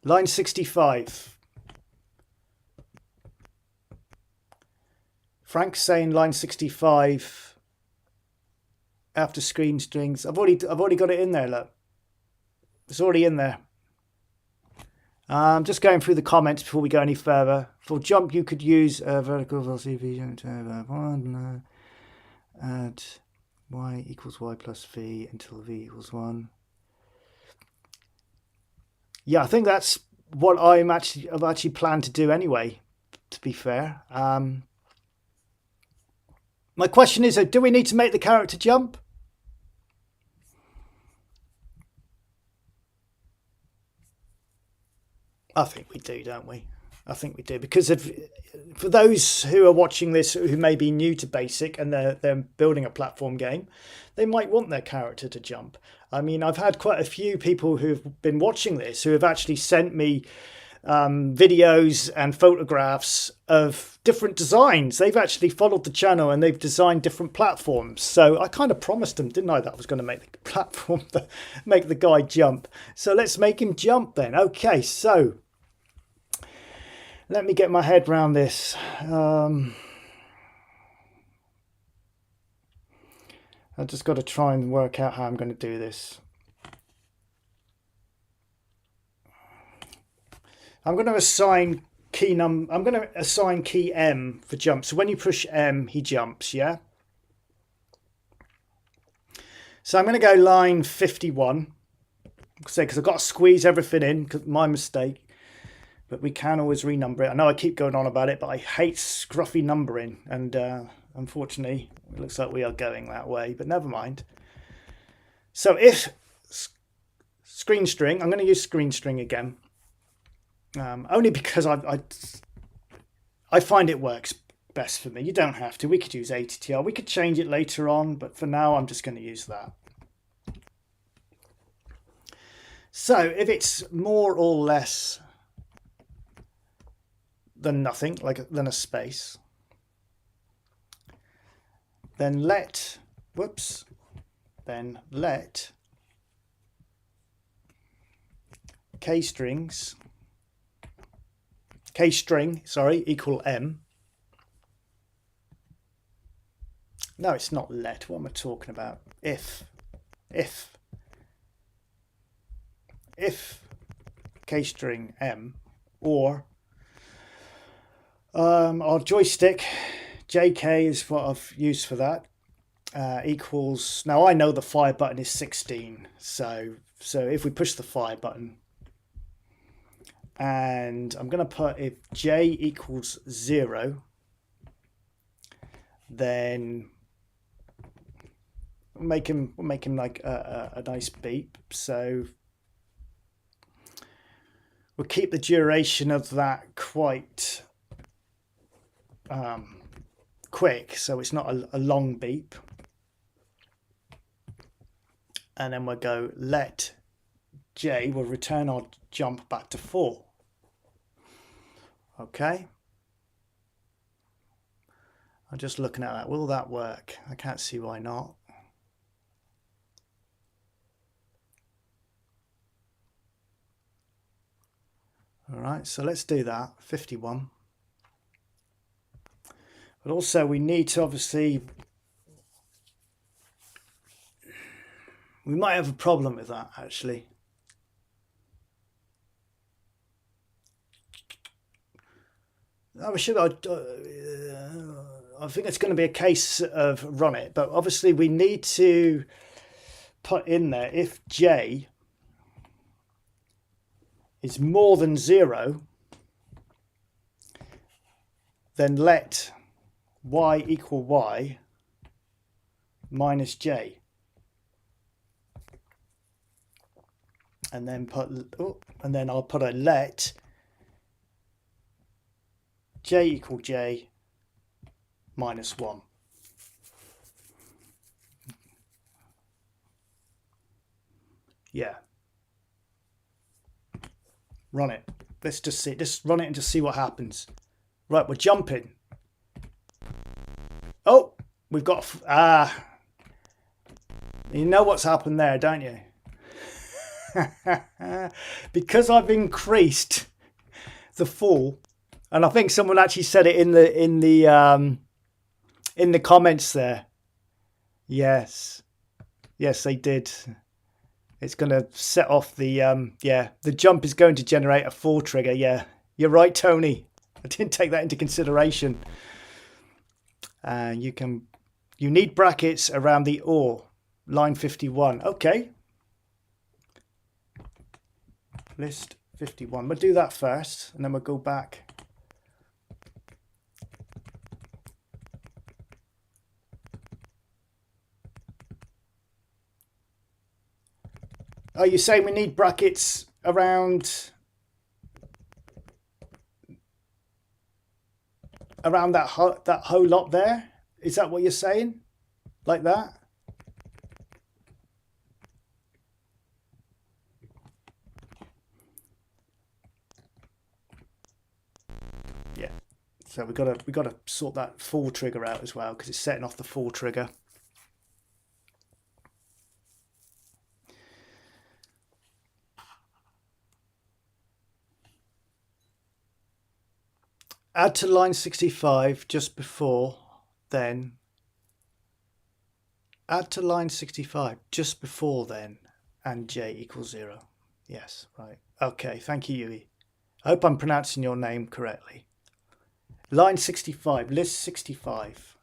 A: Line 65. Frank's saying line 65 after screen strings. I've already got it in there, look. It's already in there. Just going through the comments before we go any further. For jump, you could use a vertical velocity to have one. Add y equals y plus v until v equals 1. Yeah, I think that's what I've actually planned to do anyway, to be fair. My question is, do we need to make the character jump? I think we do, don't we? I think we do, because for those who are watching this who may be new to BASIC and they're building a platform game, they might want their character to jump. I mean, I've had quite a few people who've been watching this who have actually sent me videos and photographs of different designs. They've actually followed the channel and they've designed different platforms. So I kind of promised them, didn't I, that I was going to make the platform make the guy jump. So let's make him jump then. Okay, so let me get my head around this. I've just got to try and work out how I'm going to do this. I'm going to assign I'm going to assign key M for jump. So when you push M, he jumps, yeah? So I'm going to go line 51. Because I've got to squeeze everything in, my mistake. But we can always renumber it. I know I keep going on about it, but I hate scruffy numbering. And unfortunately, it looks like we are going that way. But never mind. So if screen string, I'm going to use screen string again. Only because I find it works best for me. You don't have to. We could use ATTR. We could change it later on. But for now, I'm just going to use that. So if it's more or less than nothing, than a space, then let k string equal M. No, it's not let. What am I talking about? If k string M, or our joystick JK is what I've used for that, equals, now I know the fire button is 16, so if we push the fire button, and I'm going to put, if J equals 0, then we'll make him like a nice beep. So we'll keep the duration of that quite quick, so it's not a long beep. And then we'll go let J, will return our jump back to 4. Okay. I'm just looking at that. Will that work? I can't see why not. All right, so let's do that. 51. But also we need to obviously, we might have a problem with that actually. I think it's going to be a case of run it, but obviously we need to put in there, if J is more than 0, then let Y equal Y minus J. And then I'll put a let J equal J minus 1. Yeah. Run it. Let's just see. Just run it and just see what happens. Right, we're jumping. Oh, we've got... you know what's happened there, don't you? Because I've increased the fall, and I think someone actually said it in the comments there. Yes, they did. It's going to set off the the jump is going to generate a fall trigger. Yeah, you're right, Tony. I didn't take that into consideration. You need brackets around the or, line 51. Okay. List 51. We'll do that first, and then we'll go back. Are you saying we need brackets around that whole lot there? Is that what you're saying? Like that? Yeah. So we gotta sort that fall trigger out as well, because it's setting off the fall trigger. Add to line 65 just before then Add to line 65 just before then and j equals 0. Yes, right. Okay, thank you, Yui. I hope I'm pronouncing your name correctly. Line 65, list 65.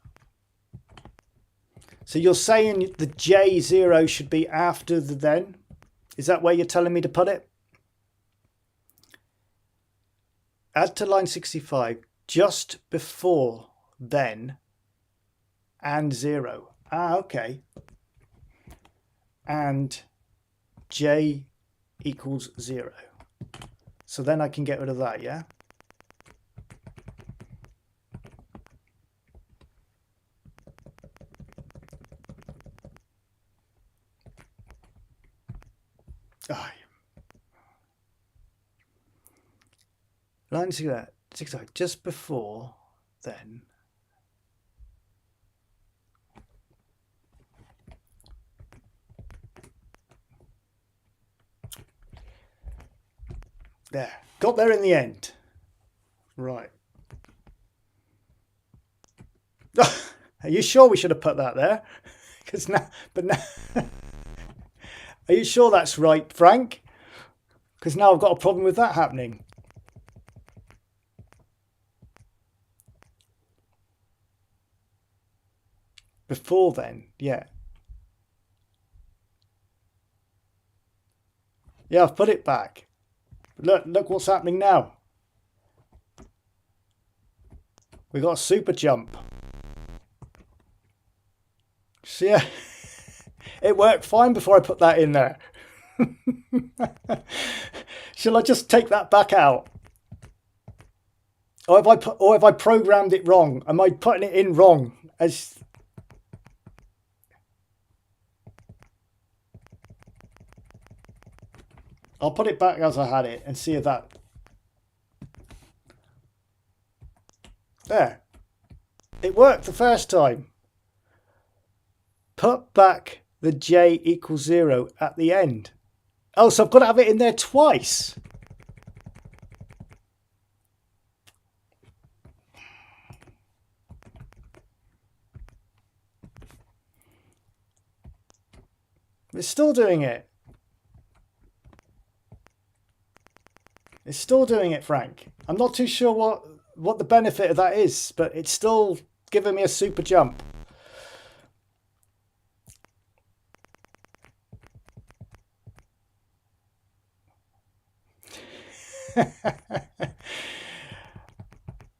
A: So you're saying the J0 should be after the then? Is that where you're telling me to put it? Add to line 65 just before then and 0. Ah, okay. And J equals 0. So then I can get rid of that, yeah? Oh. Line 65, just before then. There, got there in the end. Right. Are you sure we should have put that there? Because now, are you sure that's right, Frank? Because now I've got a problem with that happening. Before then, yeah. Yeah, I've put it back. Look what's happening now. We got a super jump. So yeah, it worked fine before I put that in there. Shall I just take that back out? Or have I programmed it wrong? Am I putting it in wrong? I'll put it back as I had it and see if that... There. It worked the first time. Put back the J equals 0 at the end. Oh, so I've got to have it in there twice. It's still doing it. It's still doing it, Frank. I'm not too sure what the benefit of that is, but it's still giving me a super jump.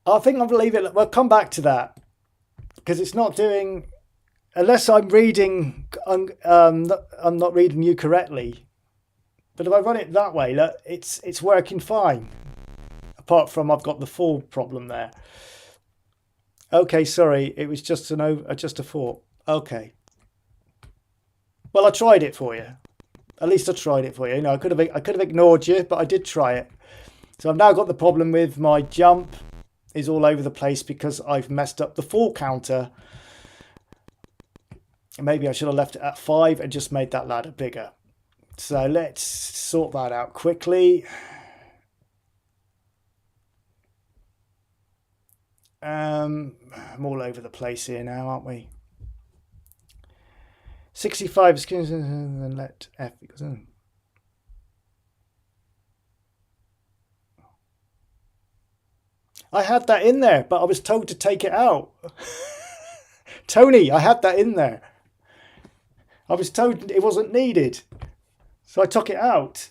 A: I think I'll leave it. We'll come back to that because it's not doing, unless I'm reading, I'm not reading you correctly. But if I run it that way, look, it's working fine. Apart from I've got the fall problem there. Okay, sorry, it was just a thought. Okay. Well, I tried it for you. At least I tried it for you. You know, I could have ignored you, but I did try it. So I've now got the problem with my jump is all over the place because I've messed up the fall counter. Maybe I should have left it at 5 and just made that ladder bigger. So let's sort that out quickly. I'm all over the place here now, aren't we? 65 is and let F equals in. I had that in there, but I was told to take it out. Tony, I had that in there. I was told it wasn't needed. So I took it out.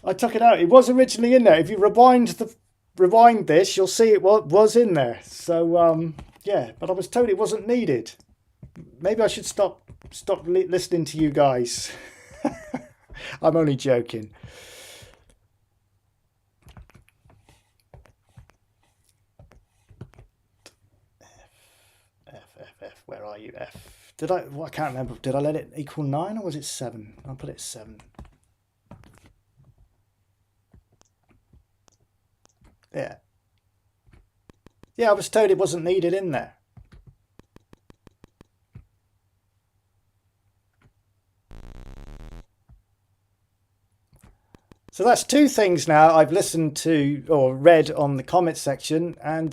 A: I took it out. It was originally in there. If you rewind this, you'll see it was in there. So yeah, but I was told it wasn't needed. Maybe I should stop listening to you guys. I'm only joking. F. Where are you? F. Did I? Well, I can't remember. Did I let it equal 9 or was it 7? I'll put it 7. Yeah. Yeah, I was told it wasn't needed in there. So that's 2 things now I've listened to or read on the comment section, and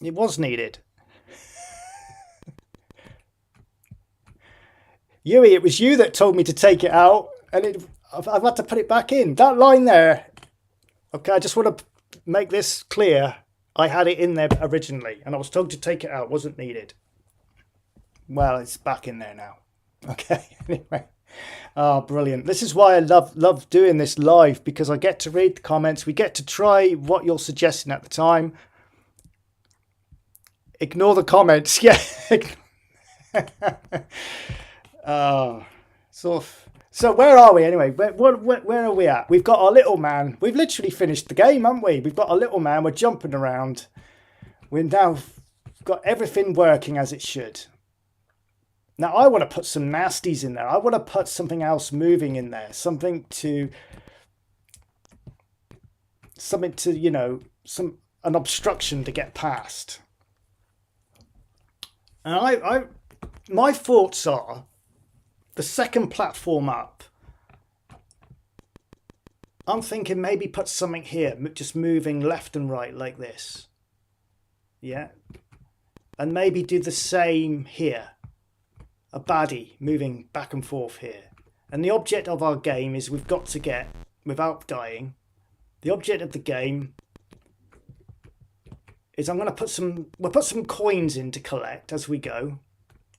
A: It was needed. Yui, it was you that told me to take it out, and I've had to put it back in. That line there. Okay, I just want to make this clear. I had it in there originally, and I was told to take it out. It wasn't needed. Well, it's back in there now. Okay, anyway. Oh, brilliant. This is why I love doing this live, because I get to read the comments. We get to try what you're suggesting at the time. Ignore the comments. Yeah. So where are we anyway? Where are we at? We've got our little man. We've literally finished the game, haven't we? We've got our little man. We're jumping around. We've now got everything working as it should. Now I want to put some nasties in there. I want to put something else moving in there. Something to, you know, an obstruction to get past. And my thoughts are, the second platform up, I'm thinking maybe put something here, just moving left and right like this. Yeah. And maybe do the same here. A baddie moving back and forth here. And the object of our game is we've got to get, without dying, the object of the game is we'll put some coins in to collect as we go.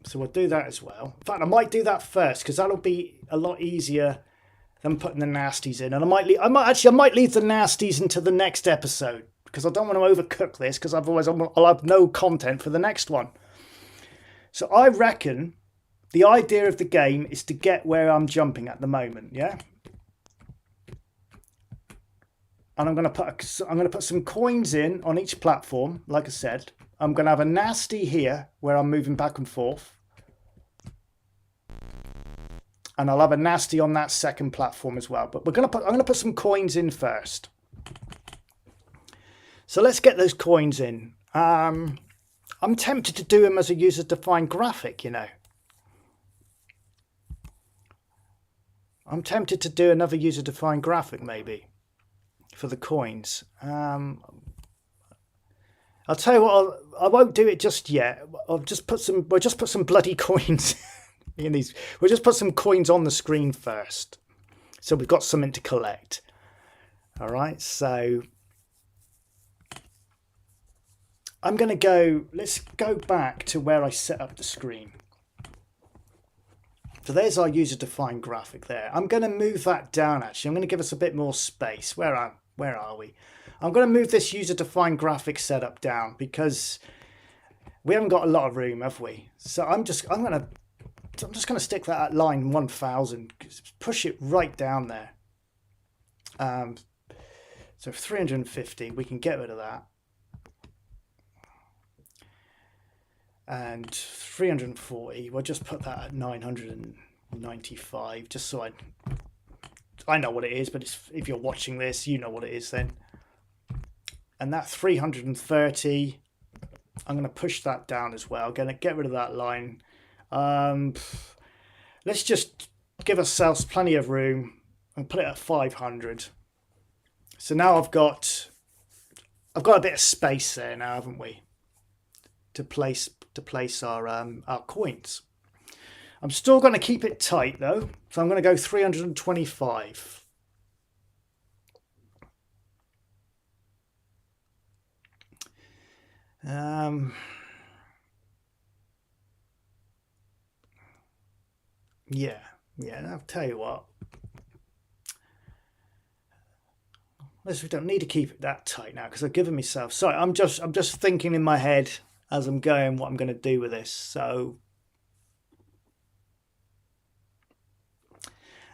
A: So we'll do that as well. In fact, I might do that first, because that'll be a lot easier than putting the nasties in. And I might leave the nasties into the next episode, because I don't want to overcook this, because otherwise I'll have no content for the next one. So I reckon the idea of the game is to get where I'm jumping at the moment, yeah? And I'm going to put some coins in on each platform, like I said. I'm going to have a nasty here where I'm moving back and forth. And I'll have a nasty on that second platform as well. But I'm going to put some coins in first. So let's get those coins in. I'm tempted to do them as a user-defined graphic, you know. I'm tempted to do another user-defined graphic maybe for the coins. I'll tell you what, I won't do it just yet. We'll just put some bloody coins in these. We'll just put some coins on the screen first, so we've got something to collect. All right, so let's go back to where I set up the screen. So there's our user-defined graphic there. I'm going to move that down, actually. I'm going to give us a bit more space. Where are we? I'm going to move this user-defined graphic setup down, because we haven't got a lot of room, have we? So I'm just going to stick that at line 1000. Push it right down there. So 350, we can get rid of that. And 340, we'll just put that at 995, just so I know what it is, but if you're watching this, you know what it is then. And that 330, I'm going to push that down as well. Going to get rid of that line. Let's just give ourselves plenty of room and put it at 500. So now I've got a bit of space there now, haven't we? To place our coins. I'm still going to keep it tight though, so I'm going to go 325. Yeah, I'll tell you what. We don't need to keep it that tight now, because I've given myself. Sorry, I'm just thinking in my head as I'm going what I'm going to do with this. So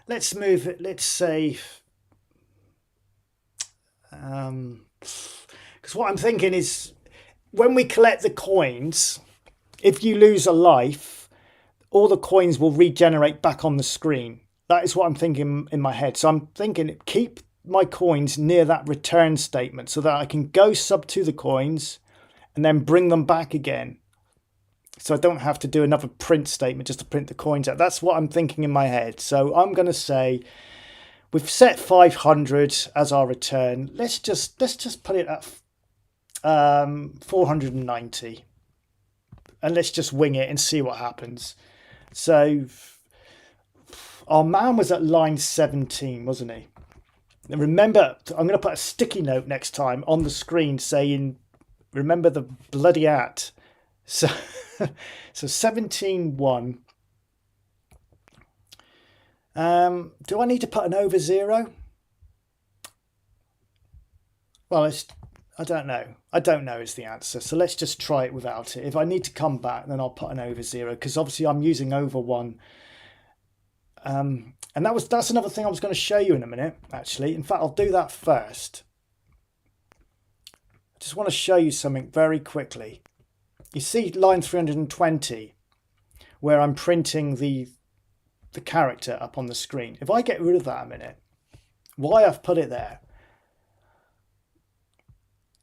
A: let's move it. Let's say, because what I'm thinking is, when we collect the coins, if you lose a life, all the coins will regenerate back on the screen. That is what I'm thinking in my head. So I'm thinking keep my coins near that return statement, so that I can go sub to the coins and then bring them back again. So I don't have to do another print statement just to print the coins out. That's what I'm thinking in my head. So I'm going to say we've set 500 as our return. Let's just put it at 490. And let's just wing it and see what happens. So our man was at line 17, wasn't he? And remember, I'm going to put a sticky note next time on the screen saying, remember the bloody at. So, so 17-1. Do I need to put an over 0? Well, I don't know. I don't know is the answer. So let's just try it without it. If I need to come back, then I'll put an over 0 because obviously I'm using over 1. And that's another thing I was going to show you in a minute, actually. In fact, I'll do that first. I just want to show you something very quickly. You see line 320 where I'm printing the character up on the screen. If I get rid of that a minute, why I've put it there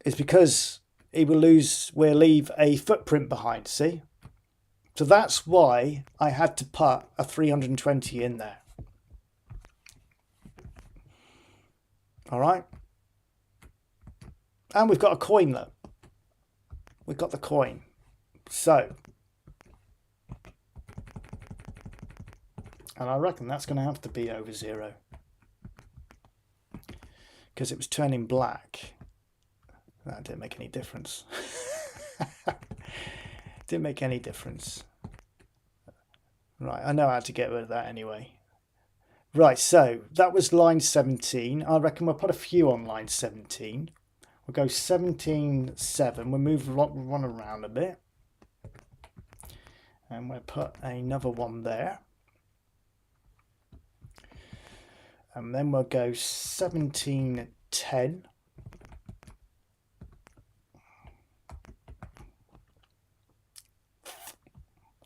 A: is because we'll leave a footprint behind, see? So that's why I had to put a 320 in there. All right. And we've got a coin though. We've got the coin. So, and I reckon that's going to have to be over 0 because it was turning black. That didn't make any difference. Didn't make any difference. Right, I know how to get rid of that anyway. Right, so that was line 17. I reckon we'll put a few on line 17. We'll go 17-7. We'll move one around a bit. And we'll put another one there. And then we'll go 17-10.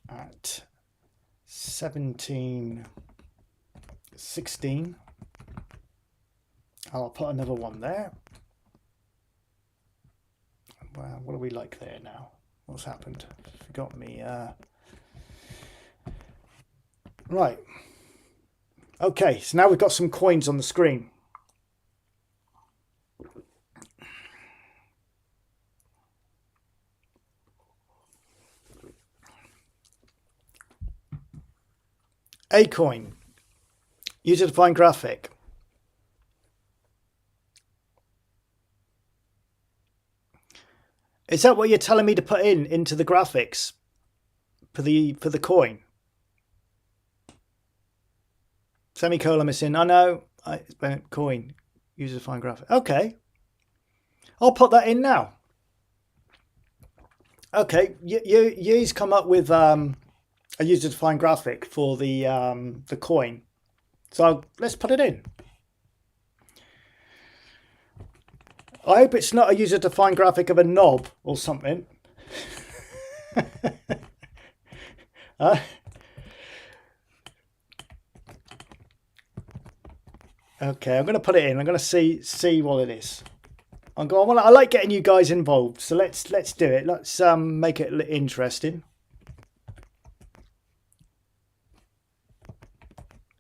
A: At 17-16. I'll put another one there. Well, what are we like there now? What's happened? Forgot me. Right. Okay, so now we've got some coins on the screen. A coin. User-defined graphic. Is that what you're telling me to put into the graphics for the coin? Semicolon missing. I know. Coin. User-defined graphic. Okay. I'll put that in now. Okay. You's come up with a user-defined graphic for the coin. So let's put it in. I hope it's not a user-defined graphic of a knob or something. Okay, I'm going to put it in. I'm going to see what it is. I like getting you guys involved, so let's do it. Let's make it interesting.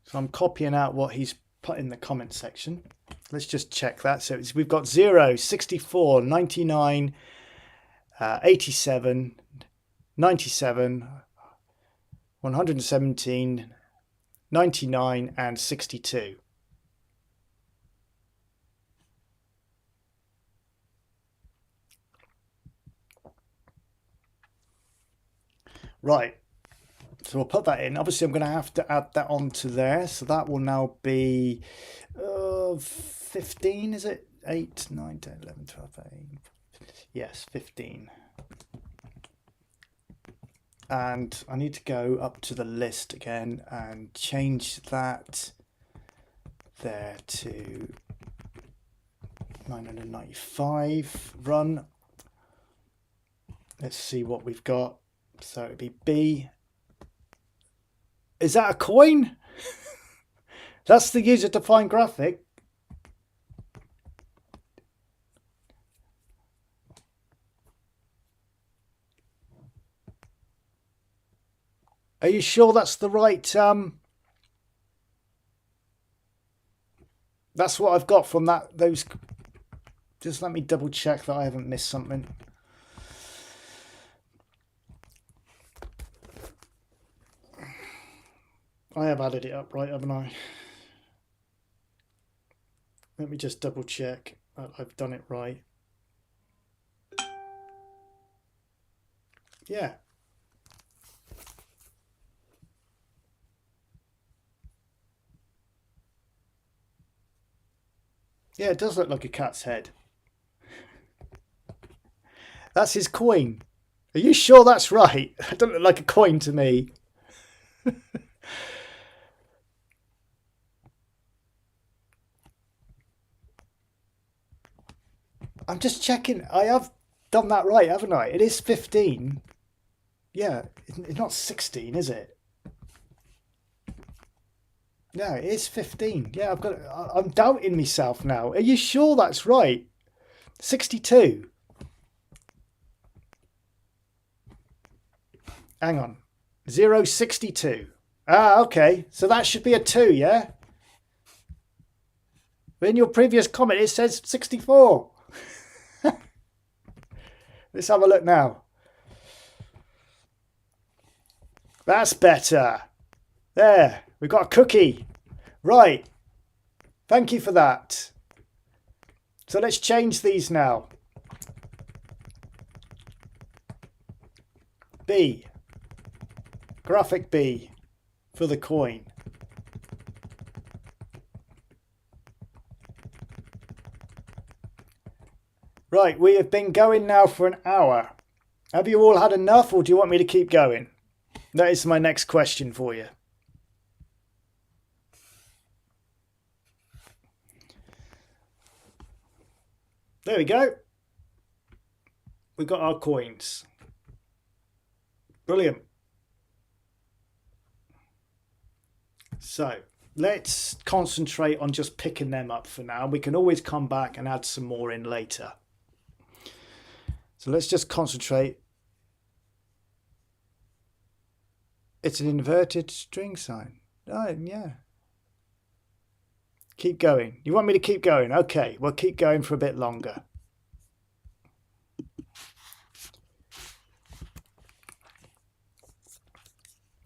A: So I'm copying out what he's put in the comment section. Let's just check that. So we've got 0, 64, 99, 87, 97, 117, 99 and 62. Right. So we'll put that in. Obviously, I'm going to have to add that onto there. So that will now be 15, is it? 8, 9, 10, 11, 12, 13. Yes, 15. And I need to go up to the list again and change that there to 995. Run. Let's see what we've got. So it'd be B. Is that a coin? That's the user-defined graphic. Are you sure that's the right? That's what I've got from those Just let me double check that I haven't missed something. I have added it up right, haven't I? Let me just double check that I've done it right. Yeah. Yeah, it does look like a cat's head. That's his coin. Are you sure that's right? It doesn't look like a coin to me. I'm just checking. I have done that right, haven't I? It is 15. Yeah, it's not 16, is it? No, it is 15. Yeah, I'm doubting myself now. Are you sure that's right? 62. Hang on. 062. Ah, okay. So that should be a 2, yeah? In your previous comment, it says 64. Let's have a look now. That's better. There, we've got a cookie. Right. Thank you for that. So let's change these now. B. Graphic B for the coin. Right, we have been going now for an hour. Have you all had enough, or do you want me to keep going? That is my next question for you. There we go. We've got our coins. Brilliant. So let's concentrate on just picking them up for now. We can always come back and add some more in later. So let's just concentrate. It's an inverted string sign. Oh, yeah. Keep going. You want me to keep going? Okay, we'll keep going for a bit longer.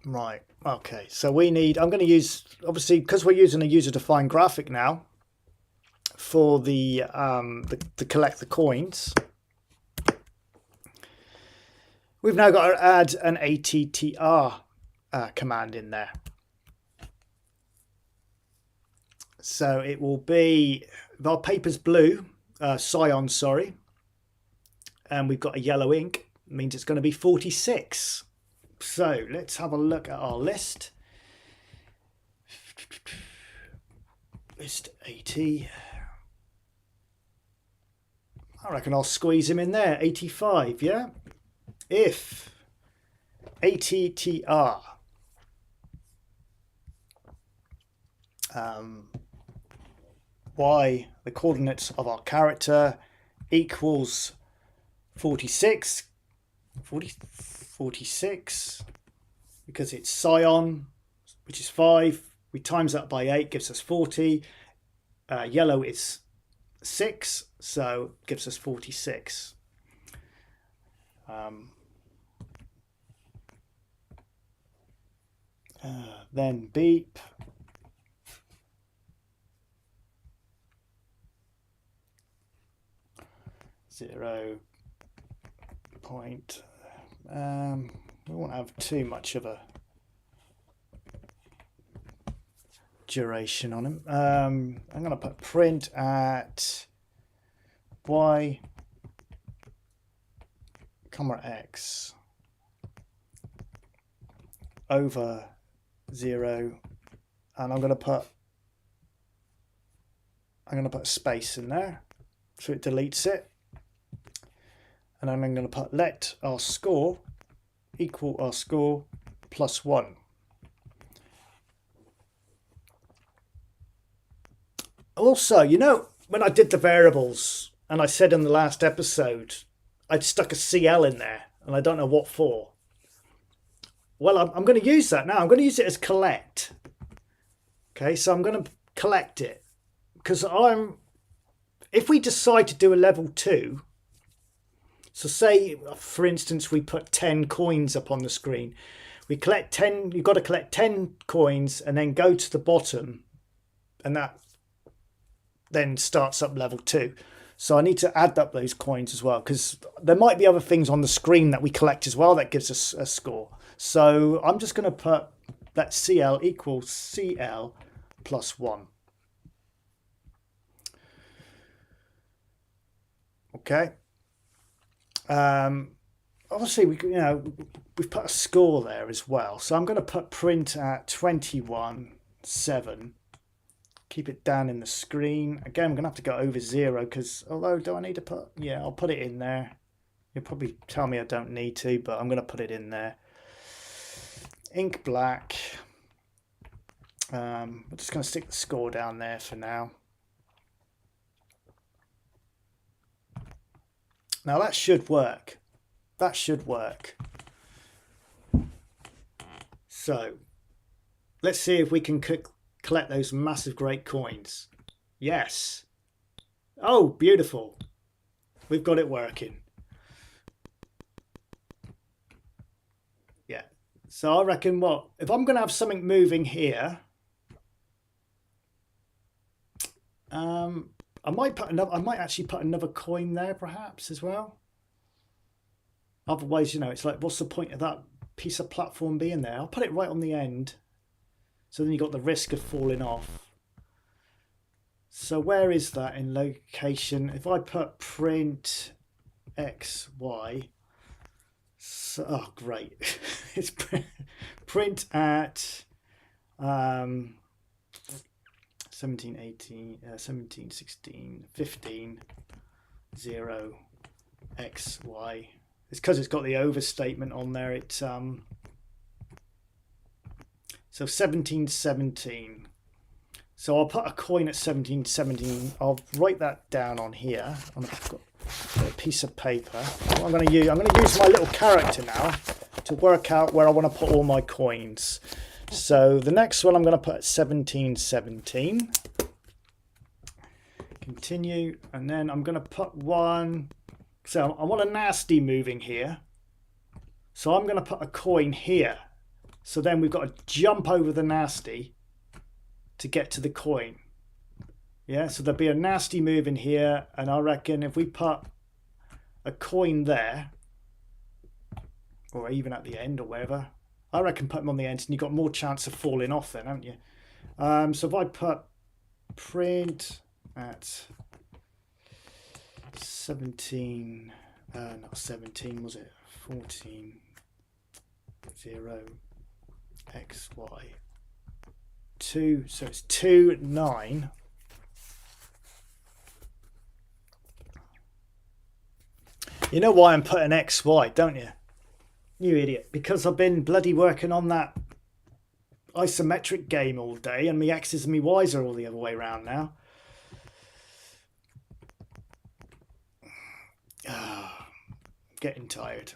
A: Right, okay. So we need, I'm going to use, obviously, because we're using a user-defined graphic now for the to collect the coins. We've now got to add an ATTR command in there. So it will be, if our paper's blue, cyan, sorry, and we've got a yellow ink, it means it's going to be 46. So let's have a look at our list. List 80. I reckon I'll squeeze him in there. 85, yeah? If ATTR y, the coordinates of our character, equals 46, 46, because it's cyan, which is 5, we times that by 8, gives us 40. Yellow is 6, so gives us 46. Then beep. Zero point. We won't have too much of a duration on him. I'm going to put print at y, comma x over 0, and I'm going to put a space in there so it deletes it, and then I'm going to put let our score equal our score plus 1. Also, you know, when I did the variables and I said in the last episode I'd stuck a CL in there and I don't know what for. Well, I'm going to use that now. I'm going to use it as collect. Okay, so I'm going to collect it because I'm if we decide to do a level 2, so say, for instance, we put 10 coins up on the screen. We collect 10, you've got to collect 10 coins and then go to the bottom, and that then starts up level 2. So I need to add up those coins as well, because there might be other things on the screen that we collect as well that gives us a score. So I'm just going to put that CL equals CL plus 1. Okay. Obviously, we've put a score there as well. So I'm going to put print at 21.7. Keep it down in the screen. Again, I'm going to have to go over 0 because, although, do I need to put... Yeah, I'll put it in there. You'll probably tell me I don't need to, but I'm going to put it in there. Ink black. We're just going to stick the score down there for now. Now that should work. That should work. So let's see if we can collect those massive great coins. Yes. Oh, beautiful. We've got it working. Yeah. So I reckon what? If I'm going to have something moving here, I might actually put another coin there perhaps as well. Otherwise, it's like, what's the point of that piece of platform being there? I'll put it right on the end. So then you got the risk of falling off. So where is that in location? If I put print X, Y. So, oh, great. It's print at 17, 18, 17, 16, 15, 0, X, Y. It's because it's got the overstatement on there. It's so 1717. So I'll put a coin at 1717. I'll write that down on here on a piece of paper. What I'm going to use my little character now to work out where I want to put all my coins. So the next one I'm going to put at 1717. Continue, and then I'm going to put one. So I want a nasty moving here. So I'm going to put a coin here. So then we've got to jump over the nasty to get to the coin. Yeah, so there'll be a nasty move in here, and I reckon if we put a coin there, or even at the end or wherever, I reckon put them on the end and you've got more chance of falling off then, haven't you? So if I put print at 17, not 17, was it? 14, 0, X, Y, 2, so it's 2, 9. You know why I'm putting X, Y, don't you? You idiot. Because I've been bloody working on that isometric game all day, and my X's and my Y's are all the other way around now. Getting tired.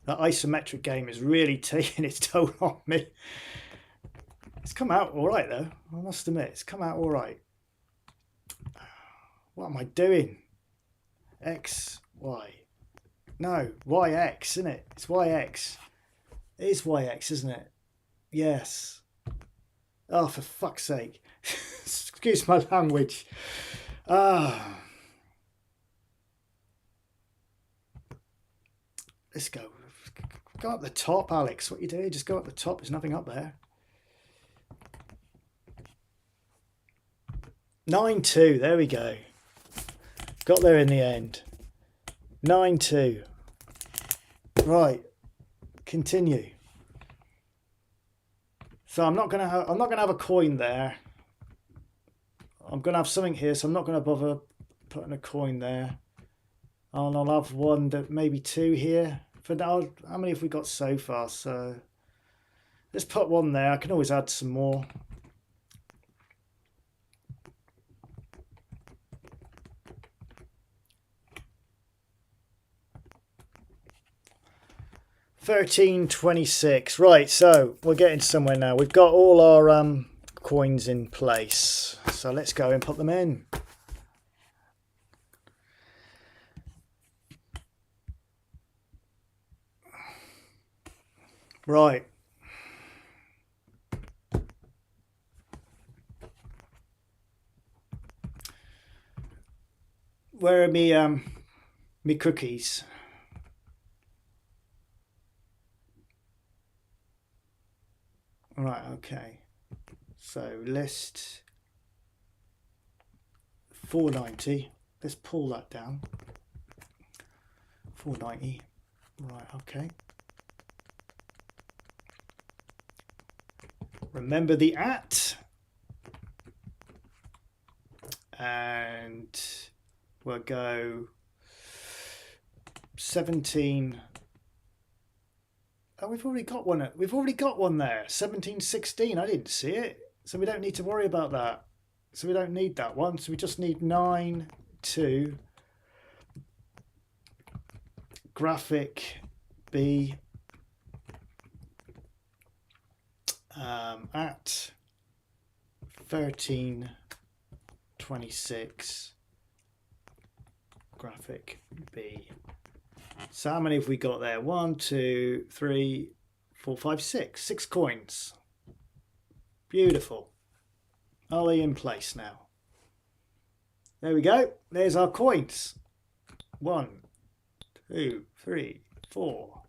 A: That isometric game is really taking its toll on me. It's come out all right though, I must admit. It's come out all right. What am I doing? X, Y. No, YX, isn't it? It's YX. It is YX, isn't it? Yes. Oh, for fuck's sake. Excuse my language. Let's go. Go up the top, Alex. What you do? Just go up the top. There's nothing up there. 9-2. There we go. Got there in the end. 9-2. Right. Continue. So I'm not gonna have a coin there. I'm gonna have something here, so I'm not gonna bother putting a coin there. And I'll have one, maybe two here. For now, how many have we got so far? So let's put one there. I can always add some more. $13.26. Right, so we're getting somewhere now. We've got all our coins in place. So let's go and put them in. Right. Where are me cookies? Right, okay. So list 490. Let's pull that down. 490. Right, okay. Remember the at. And we'll go 17. Oh, we've already got one. We've already got one there. 1716. I didn't see it. So we don't need to worry about that. So we don't need that one. So we just need 9, 2, graphic B at 1326 graphic B. So how many have we got there? 1, 2, 3, 4, 5, 6. 6 coins. Beautiful. Are they in place now? There we go. There's our coins. 1, 2, 3, 4,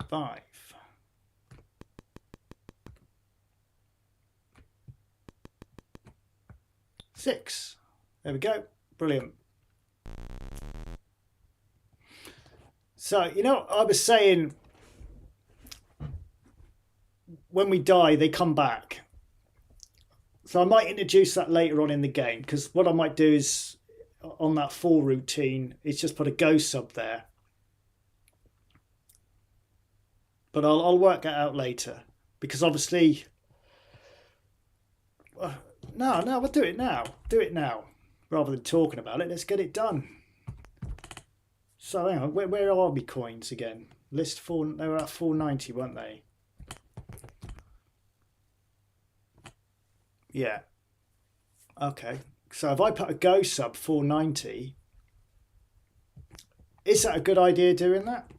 A: 5. 6. There we go. Brilliant. So, you know, I was saying when we die, they come back. So I might introduce that later on in the game, because what I might do is on that full routine is just put a go sub there. But I'll work that out later, because obviously... No, we'll do it now. Do it now. Rather than talking about it, let's get it done. So hang on, where are we coins again? List 4, they were at 490, weren't they? Yeah. Okay. So if I put a go sub 490, is that a good idea doing that?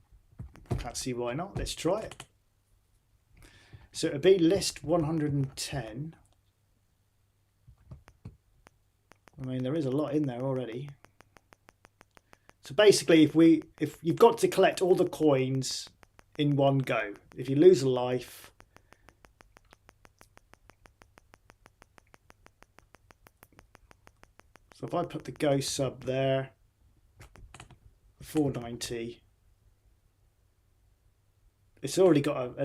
A: Can't see why not. Let's try it. So it'd be list 110. I mean, there is a lot in there already. So basically, if you've got to collect all the coins in one go, if you lose a life, so if I put the go sub there, 490, it's already got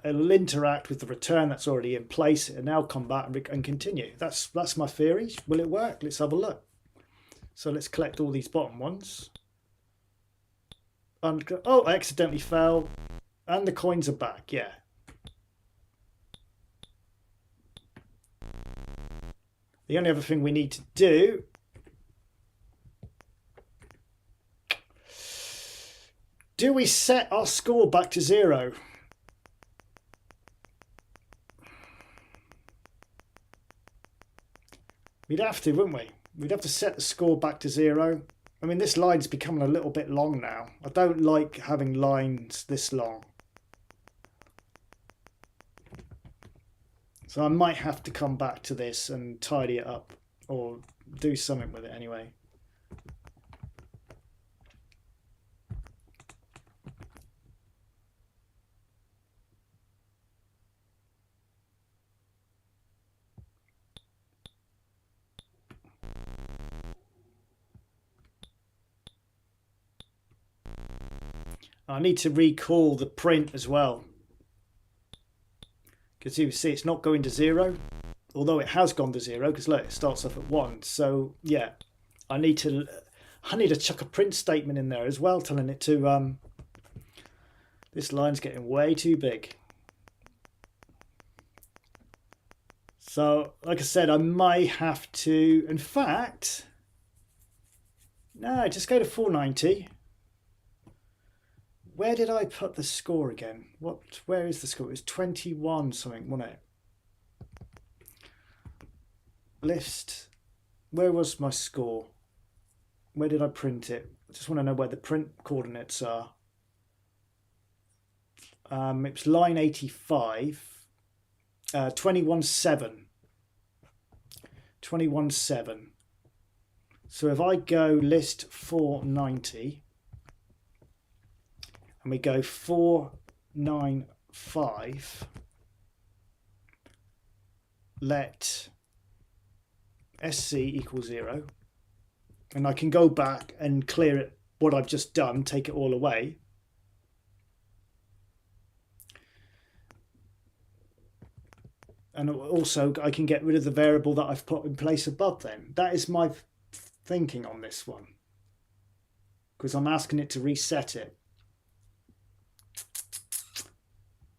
A: it'll interact with the return that's already in place and now come back and continue. That's my theory. Will it work? Let's have a look. So let's collect all these bottom ones. And oh, I accidentally fell, and the coins are back. Yeah. The only other thing we need to do we set our score back to 0? We'd have to, wouldn't we? We'd have to set the score back to 0. I mean, this line's becoming a little bit long now. I don't like having lines this long. So I might have to come back to this and tidy it up, or do something with it anyway. I need to recall the print as well, because you see it's not going to 0, although it has gone to 0, because look, it starts off at 1. So yeah, I need to chuck a print statement in there as well, telling it to this line's getting way too big. So like I said, I might have to, in fact, no, just go to 490. Where did I put the score again? Where is the score? It was 21 something, wasn't it? List. Where was my score? Where did I print it? I just want to know where the print coordinates are. it was line 85, 21.7. 21.7. So if I go list 490 and we go 495, let SC equal 0, and I can go back and clear it, what I've just done, take it all away. And also I can get rid of the variable that I've put in place above then. That is my thinking on this one, because I'm asking it to reset it.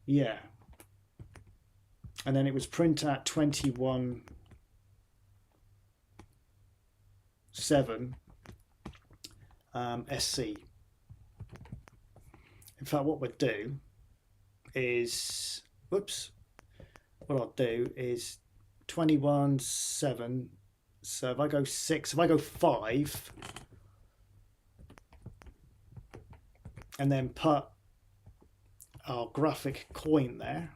A: Yeah. And then it was print at 21.7 SC. In fact, what we'll do is, whoops, what I'll do is 21.7. So if I go 6, if I go 5, and then put our graphic coin there,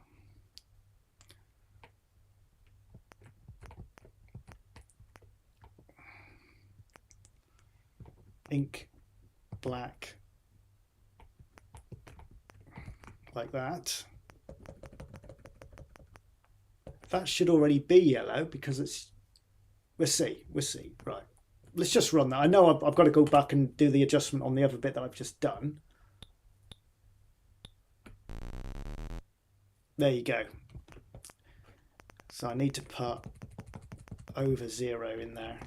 A: ink black, like that. That should already be yellow because it's, we'll see, right. Let's just run that. I know I've got to go back and do the adjustment on the other bit that I've just done. There you go. So I need to put over 0 in there.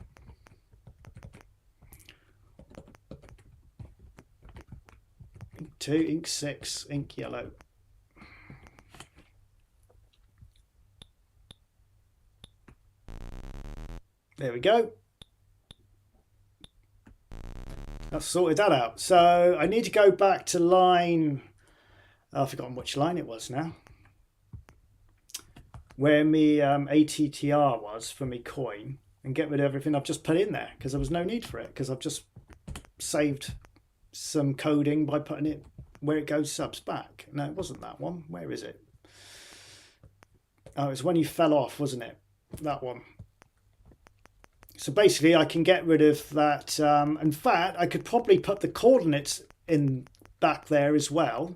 A: Ink 2, ink 6, ink yellow. There we go. I've sorted that out. So I need to go back to line, I've forgotten which line it was now, where me ATTR was for me coin, and get rid of everything I've just put in there, because there was no need for it, because I've just saved some coding by putting it where it goes subs back. No, it wasn't that one. Where is it? Oh, it's when you fell off, wasn't it? That one. So basically I can get rid of that. In fact, I could probably put the coordinates in back there as well.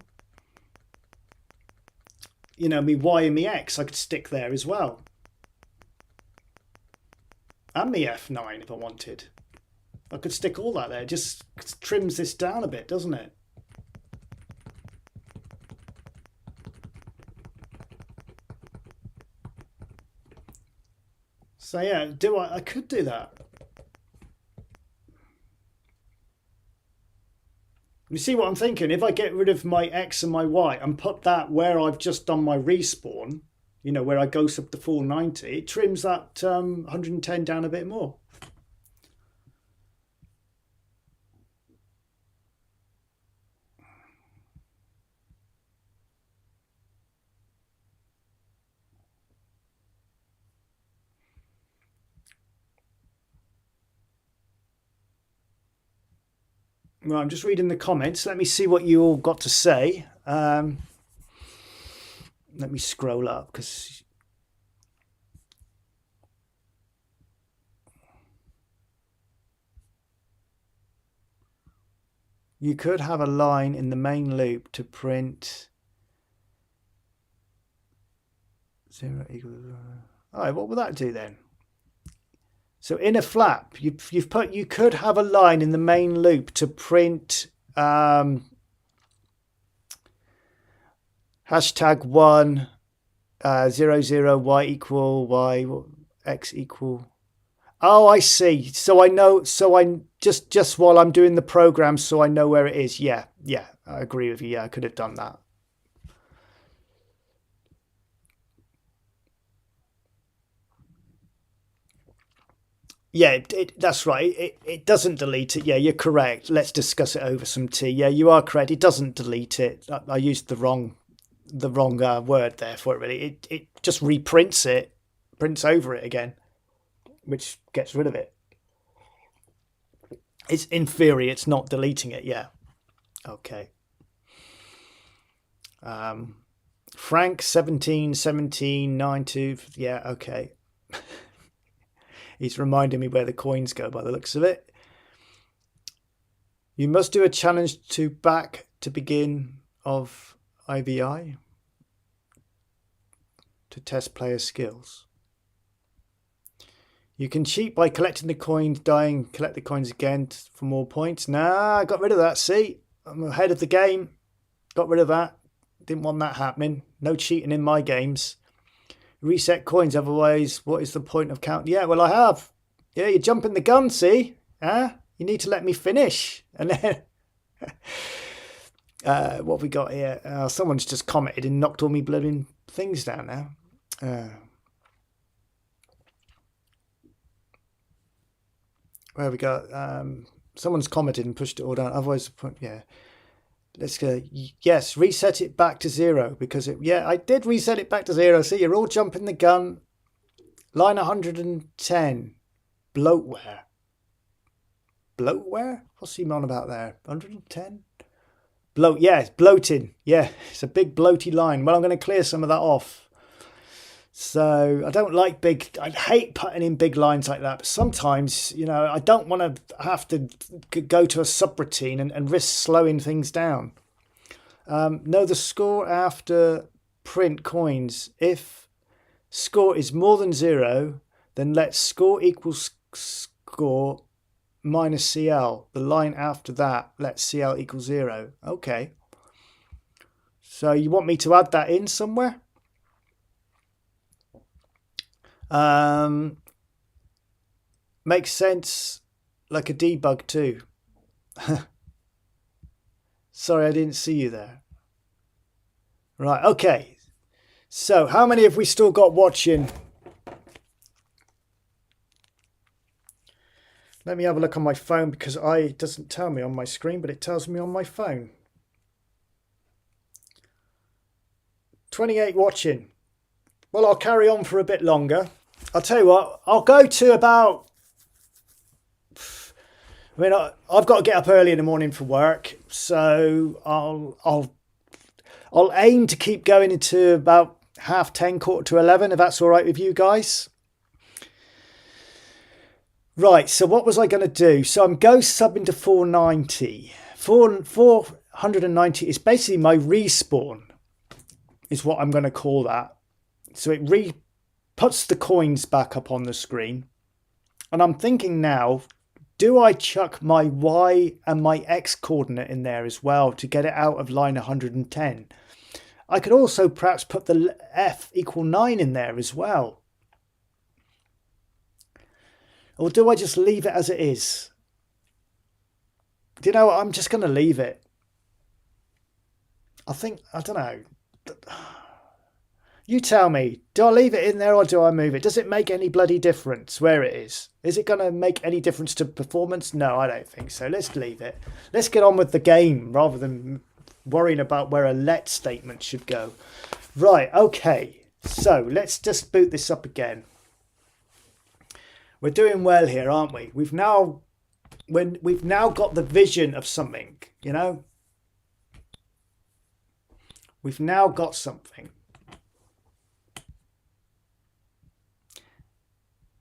A: You know, me Y and me X I could stick there as well. And me F9 if I wanted. I could stick all that there. Just trims this down a bit, doesn't it? So yeah, I could do that. You see what I'm thinking? If I get rid of my X and my Y and put that where I've just done my respawn, you know, where I go up to 490, it trims that 110 down a bit more. Right, I'm just reading the comments. Let me see what you all got to say. Let me scroll up because you could have a line in the main loop to print 0 equals. All right, what will that do then? So in a flap, you've put, you could have a line in the main loop to print hashtag 1 00 y equal y x equal. Oh, I see. So I know. So I just while I'm doing the program, so I know where it is. Yeah, I agree with you. Yeah, I could have done that. Yeah, that's right. It doesn't delete it. Yeah, you're correct. Let's discuss it over some tea. Yeah, you are correct. It doesn't delete it. I used the wrong word there for it. Really, it just reprints it, prints over it again, which gets rid of it. It's in theory, it's not deleting it. Yeah. Okay. Frank 171792. Yeah, okay. He's reminding me where the coins go by the looks of it. You must do a challenge to back to begin of IVI to test player skills. You can cheat by collecting the coins, dying, collect the coins again for more points. Nah, I got rid of that. See, I'm ahead of the game. Got rid of that. Didn't want that happening. No cheating in my games. Reset coins, otherwise, what is the point of counting? Yeah, well, I have. Yeah, you're jumping the gun, see? Huh? You need to let me finish. And then, what have we got here? Someone's just commented and knocked all me bloody things down now. Where have we got? Someone's commented and pushed it all down. Otherwise, yeah. Let's go. Yes, reset it back to 0 because yeah, I did reset it back to 0. See, you're all jumping the gun. Line 110. Bloatware. Bloatware? What's he on about there? 110? Bloat. Yeah, it's bloating. Yeah, it's a big bloaty line. Well, I'm going to clear some of that off. So I don't like big, I hate putting in big lines like that. But sometimes, you know, I don't want to have to go to a subroutine and risk slowing things down. Know the score after print coins. If score is more than 0, then let score equals score minus CL. The line after that, let CL equal 0. Okay. So you want me to add that in somewhere? Makes sense, like a debug too. Sorry, I didn't see you there. Right, okay. So how many have we still got watching? Let me have a look on my phone because it doesn't tell me on my screen, but it tells me on my phone. 28 watching. Well, I'll carry on for a bit longer. I'll tell you what, I'll go to about... I mean, I've got to get up early in the morning for work, so I'll aim to keep going into about 10:30, 11:15, if that's all right with you guys. Right, so what was I going to do? So I'm ghost subbing to 490. 490 is basically my respawn, is what I'm going to call that. So it puts the coins back up on the screen. And I'm thinking now, do I chuck my Y and my X coordinate in there as well to get it out of line 110? I could also perhaps put the F equal 9 in there as well. Or do I just leave it as it is? Do you know what? I'm just going to leave it. I don't know. You tell me, do I leave it in there or do I move it? Does it make any bloody difference where it is? Is it going to make any difference to performance? No, I don't think so. Let's leave it. Let's get on with the game rather than worrying about where a let statement should go. Right, okay. So let's just boot this up again. We're doing well here, aren't we? We've now got the vision of something, you know? We've now got something.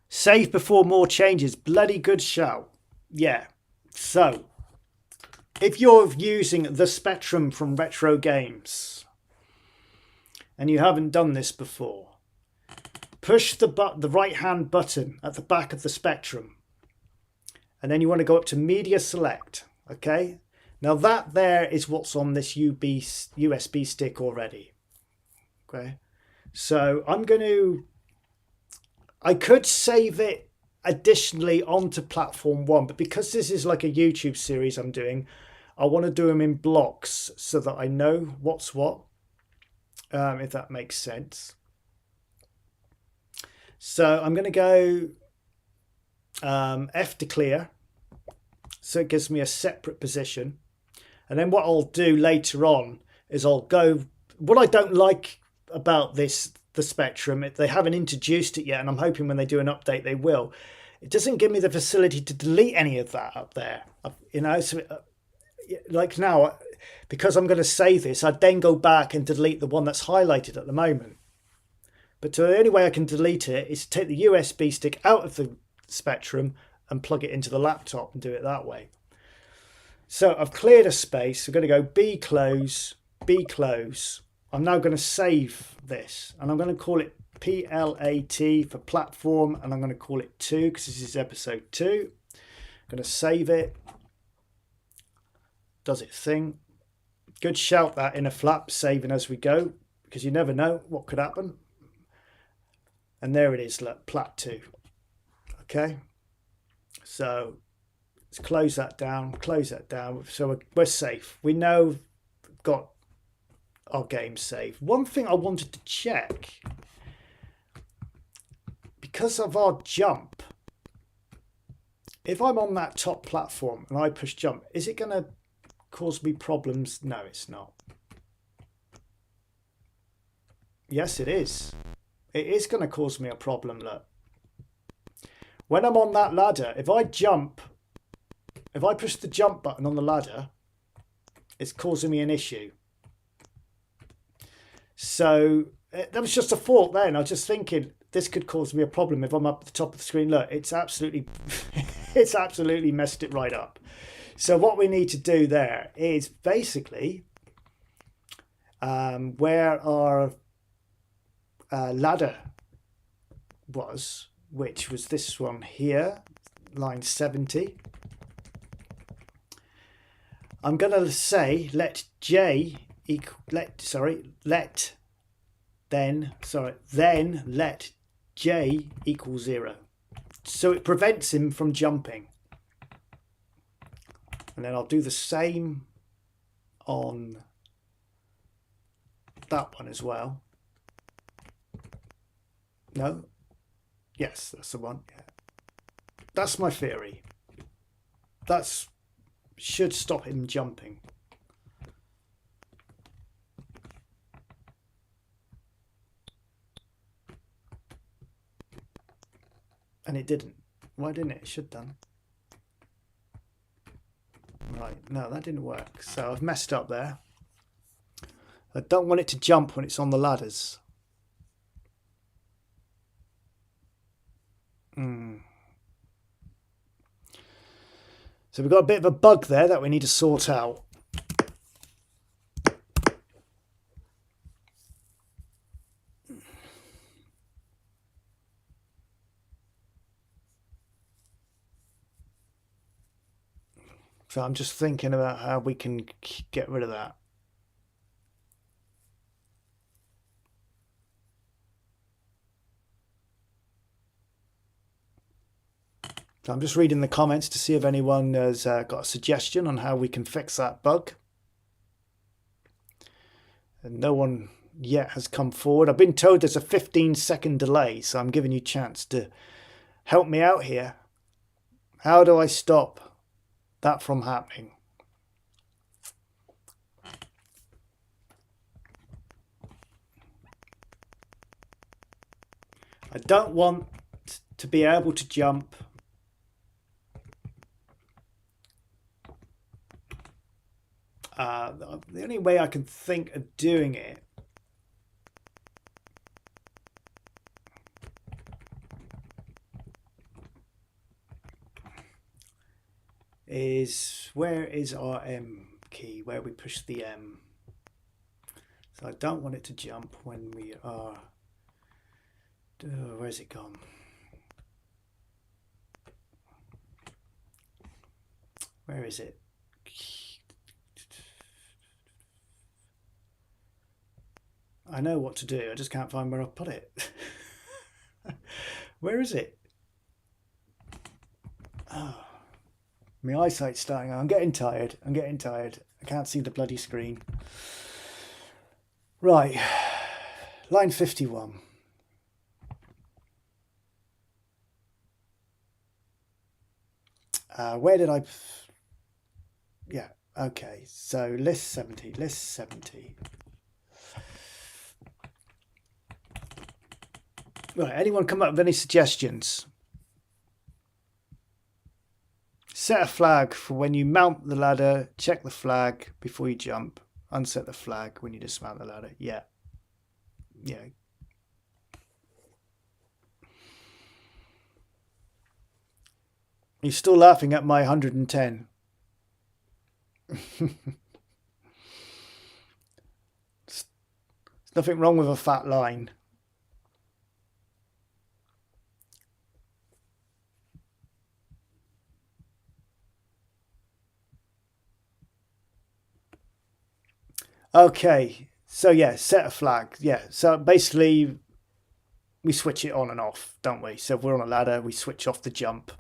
A: Save before more changes. Bloody good shout. Yeah. So, if you're using the Spectrum from Retro Games and you haven't done this before, push the right hand button at the back of the Spectrum. And then you want to go up to Media Select. Okay. Now that there is what's on this USB stick already. Okay. So I could save it additionally onto platform 1, but because this is like a YouTube series I'm doing, I want to do them in blocks so that I know what's what, if that makes sense. So I'm going to go F to clear, so it gives me a separate position. And then what I'll do later on is I'll go, what I don't like about the Spectrum, they haven't introduced it yet, and I'm hoping when they do an update they will. It doesn't give me the facility to delete any of that up there, you know. So like now, because I'm going to save this, I'd then go back and delete the one that's highlighted at the moment. But the only way I can delete it is to take the USB stick out of the Spectrum and plug it into the laptop and do it that way. So I've cleared a space. I'm going to go B close, B close. I'm now going to save this and I'm going to call it PLAT for platform, and I'm going to call it 2 because this is episode 2. I'm going to save it. Does its thing. Good shout, that inner flap, saving as we go, because you never know what could happen. And there it is, look, plat 2. Okay, so let's close that down, so we're safe. We know we've got our game saved. One thing I wanted to check, because of our jump, if I'm on that top platform and I push jump, is it going to cause me problems? No, it's not. Yes, it is. It is going to cause me a problem, look. When I'm on that ladder, if I jump, if I push the jump button on the ladder, it's causing me an issue. So that was just a thought then. I was just thinking this could cause me a problem if I'm up at the top of the screen. Look, it's absolutely, it's absolutely messed it right up. So what we need to do there is basically where our ladder was, which was this one here, line 70. I'm going to say let J equal, then let J equal 0. So it prevents him from jumping. And then I'll do the same on that one as well. No? Yes, that's the one. Yeah. That's my theory. That should stop him jumping. And it didn't. Why didn't it? It should have done. Right, no, that didn't work. So I've messed up there. I don't want it to jump when it's on the ladders. So we've got a bit of a bug there that we need to sort out. So I'm just thinking about how we can get rid of that. So I'm just reading the comments to see if anyone has got a suggestion on how we can fix that bug. And no one yet has come forward. I've been told there's a 15-second delay, so I'm giving you a chance to help me out here. How do I stop that from happening? I don't want to be able to jump the only way I can think of doing it is, where is our M key, where we push the M. So I don't want it to jump when we are, where's it gone? Where is it? I know what to do, I just can't find where I put it. Where is it? Oh, my eyesight's starting. I'm getting tired. I can't see the bloody screen. Right, line 51. Where did I... Yeah, okay, so list 70. Right, anyone come up with any suggestions? Set a flag for when you mount the ladder. Check the flag before you jump. Unset the flag when you dismount the ladder. Yeah. Yeah. You're still laughing at my 110. There's nothing wrong with a fat line. Okay, so yeah, set a flag. Yeah, so basically we switch it on and off, don't we? So if we're on a ladder, we switch off the jump,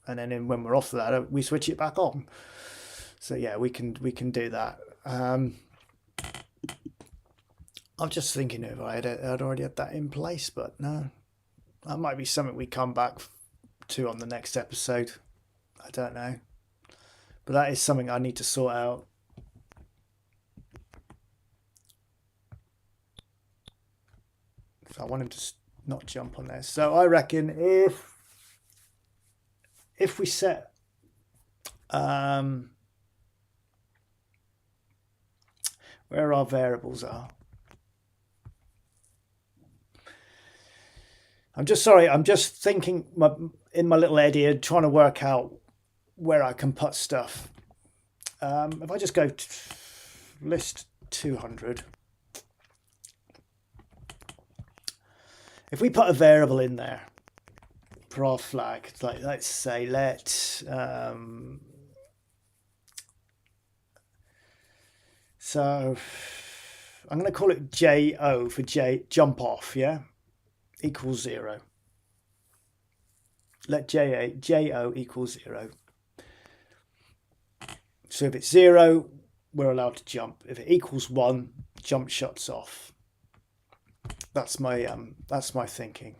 A: and then when we're off the ladder, we switch it back on. So yeah, we can do that. I'm just thinking if I'd already had that in place, but no, that might be something we come back to on the next episode. I don't know, but that is something I need to sort out. So I want him to not jump on there. So I reckon if we set where our variables are. I'm just sorry, I'm just thinking in my little head here, trying to work out where I can put stuff. If I just go to list 200, if we put a variable in there for our flag, like let's say so I'm going to call it JO for jump off, yeah, equals 0. Let JO equals 0. So if it's 0, we're allowed to jump. If it equals 1, jump shuts off. That's my thinking.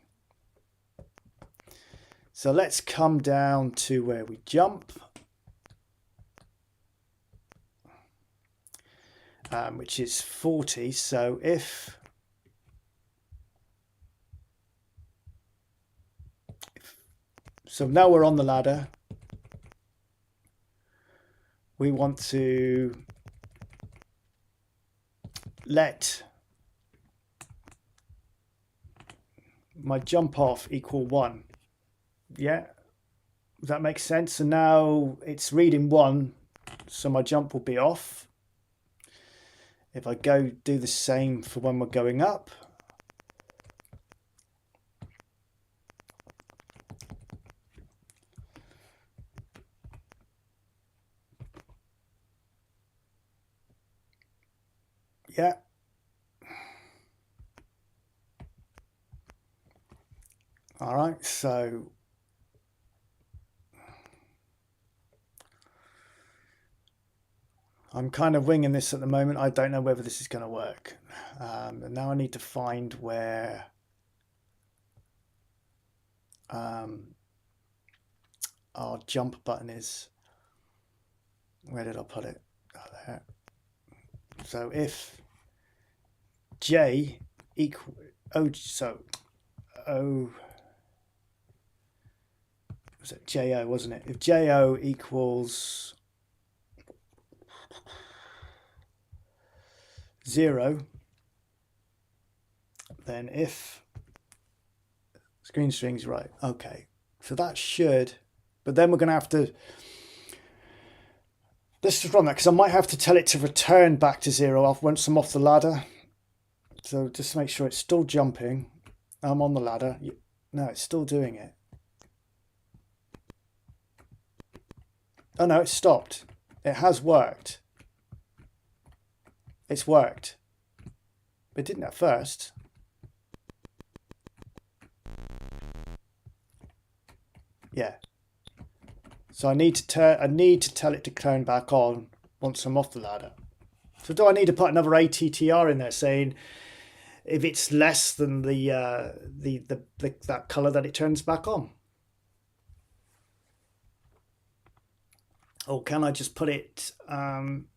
A: So let's come down to where we jump, which is 40. So so now we're on the ladder. We want to let my jump off equal 1. Yeah, does that make sense? So now it's reading 1, so my jump will be off. If I go do the same for when we're going up, yeah. All right, so I'm kind of winging this at the moment. I don't know whether this is going to work. And now I need to find where our jump button is. Where did I put it? Oh, there. So if J equal was it JO, wasn't it? If JO equals 0, then if screen string's right, okay, so that should, but then we're going to have to, let's just run that because I might have to tell it to return back to 0 once I'm off the ladder. So just make sure it's still jumping. I'm on the ladder. No, it's still doing it. Oh no, it stopped. It has worked. It's worked. But it didn't at first. Yeah. So I need to tell it to turn back on once I'm off the ladder. So do I need to put another ATTR in there saying if it's less than that color that it turns back on? Or can I just put it can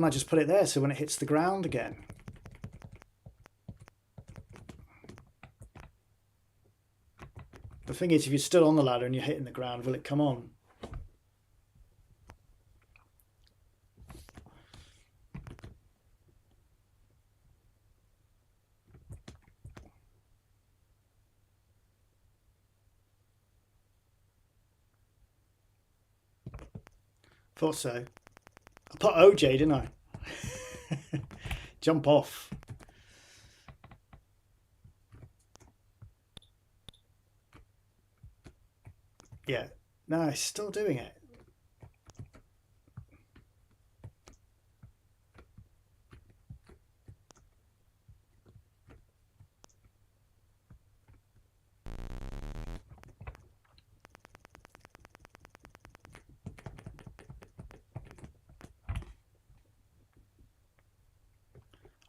A: I just put it there so when it hits the ground again? thing is, if you're still on the ladder and you're hitting the ground, will it come on? Thought so. I put OJ, didn't I? Jump off. Yeah. No, it's still doing it.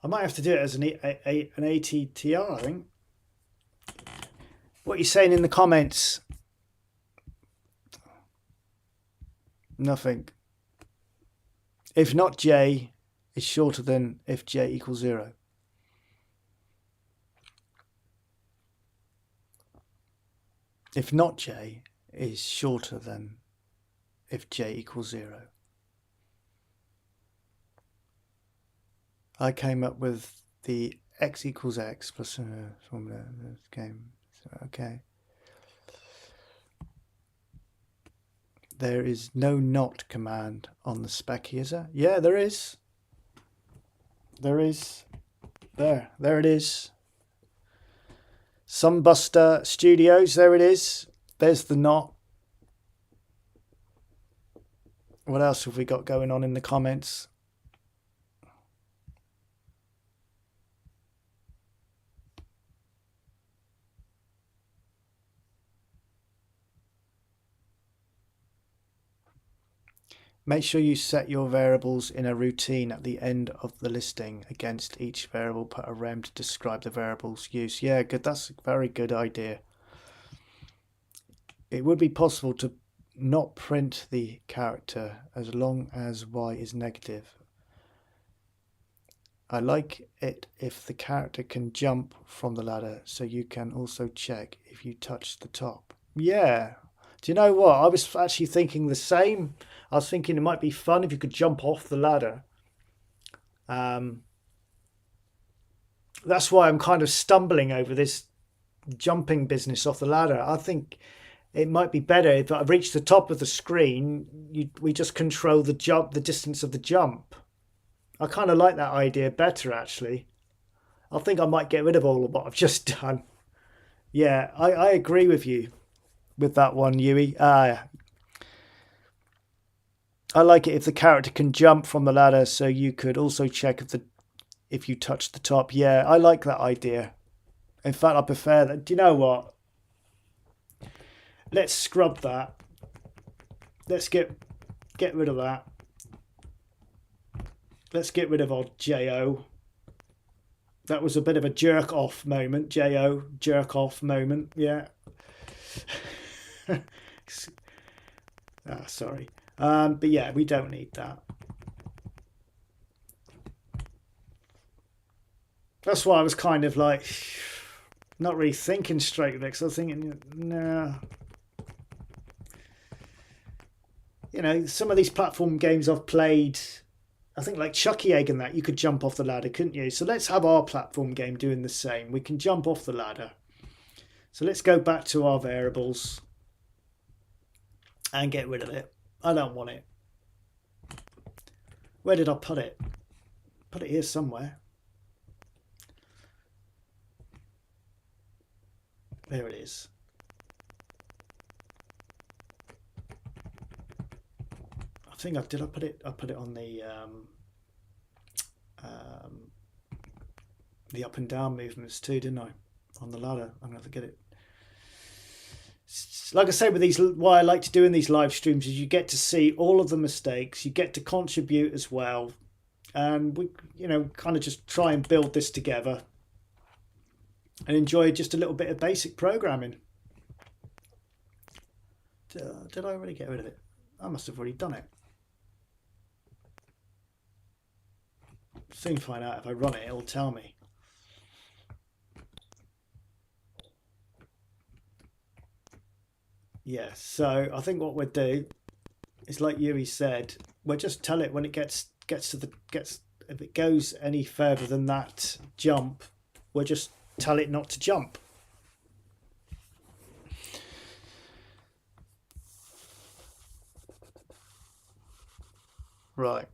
A: I might have to do it as an ATTR, I think. What are you saying in the comments? Nothing. If not J is shorter than if J equals 0. If not J is shorter than if J equals 0. I came up with the x equals x plus formula game. Okay. There is no not command on the spec, is there? Yeah, there is. There is. There it is. Sunbuster Studios, there it is. There's the not. What else have we got going on in the comments? Make sure you set your variables in a routine at the end of the listing. Against each variable, put a rem to describe the variable's use. Yeah, good. That's a very good idea. It would be possible to not print the character as long as y is negative. I like it if the character can jump from the ladder, so you can also check if you touch the top. Yeah. Do you know what? I was actually thinking the same. I was thinking it might be fun if you could jump off the ladder. That's why I'm kind of stumbling over this jumping business off the ladder. I think it might be better if I reach the top of the screen, we just control the jump, the distance of the jump. I kind of like that idea better, actually. I think I might get rid of all of what I've just done. Yeah, I agree with you with that one, Yui. I like it if the character can jump from the ladder, so you could also check if you touch the top. Yeah, I like that idea. In fact, I prefer that. Do you know what? Let's scrub that. Let's get rid of that. Let's get rid of our JO. That was a bit of a jerk off moment. JO, jerk off moment. Yeah. Sorry. But yeah, we don't need that. That's why I was kind of like not really thinking straight with it, because I was thinking, nah. You know, some of these platform games I've played, I think like Chucky Egg and that, you could jump off the ladder, couldn't you? So let's have our platform game doing the same. We can jump off the ladder. So let's go back to our variables and get rid of it. I don't want it. Where did I put it? Put it here somewhere. There it is. I think I put it on the up and down movements too, didn't I? On the ladder. I'm gonna have to get it. Like I say, with these, what I like to do in these live streams is you get to see all of the mistakes, you get to contribute as well, and we, you know, kind of just try and build this together and enjoy just a little bit of basic programming. Did I already get rid of it? I must have already done it. Soon find out. If I run it, it'll tell me. Yeah, so I think what we'll do is, like Yuri said, we'll just tell it when it gets to the if it goes any further than that jump, we'll just tell it not to jump. Right.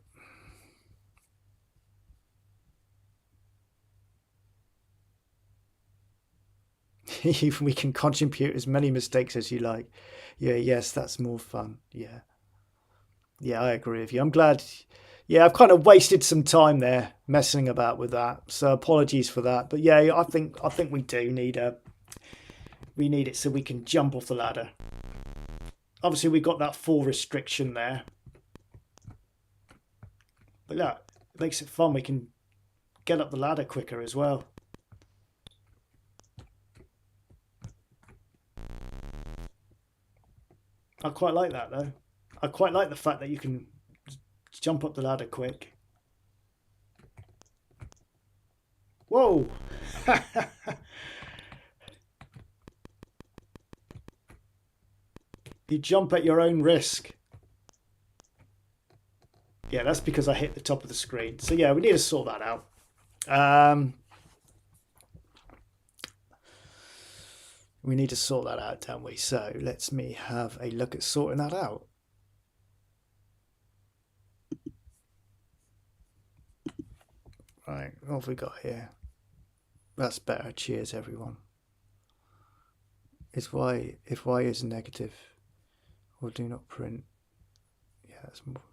A: We can contribute as many mistakes as you like. Yeah, yes, that's more fun. Yeah. Yeah, I agree with you. I'm glad. Yeah, I've kind of wasted some time there messing about with that. So apologies for that. But yeah, I think we do need it so we can jump off the ladder. Obviously, we got that 4 restriction there. But look, it makes it fun. We can get up the ladder quicker as well. I quite like that though. I quite like the fact that you can jump up the ladder quick. Whoa! You jump at your own risk. Yeah, that's because I hit the top of the screen. So yeah, we need to sort that out. We need to sort that out, don't we? So let's me have a look at sorting that out. Right, what have we got here? That's better. Cheers, everyone. If y is negative, or do not print. Yeah, that's more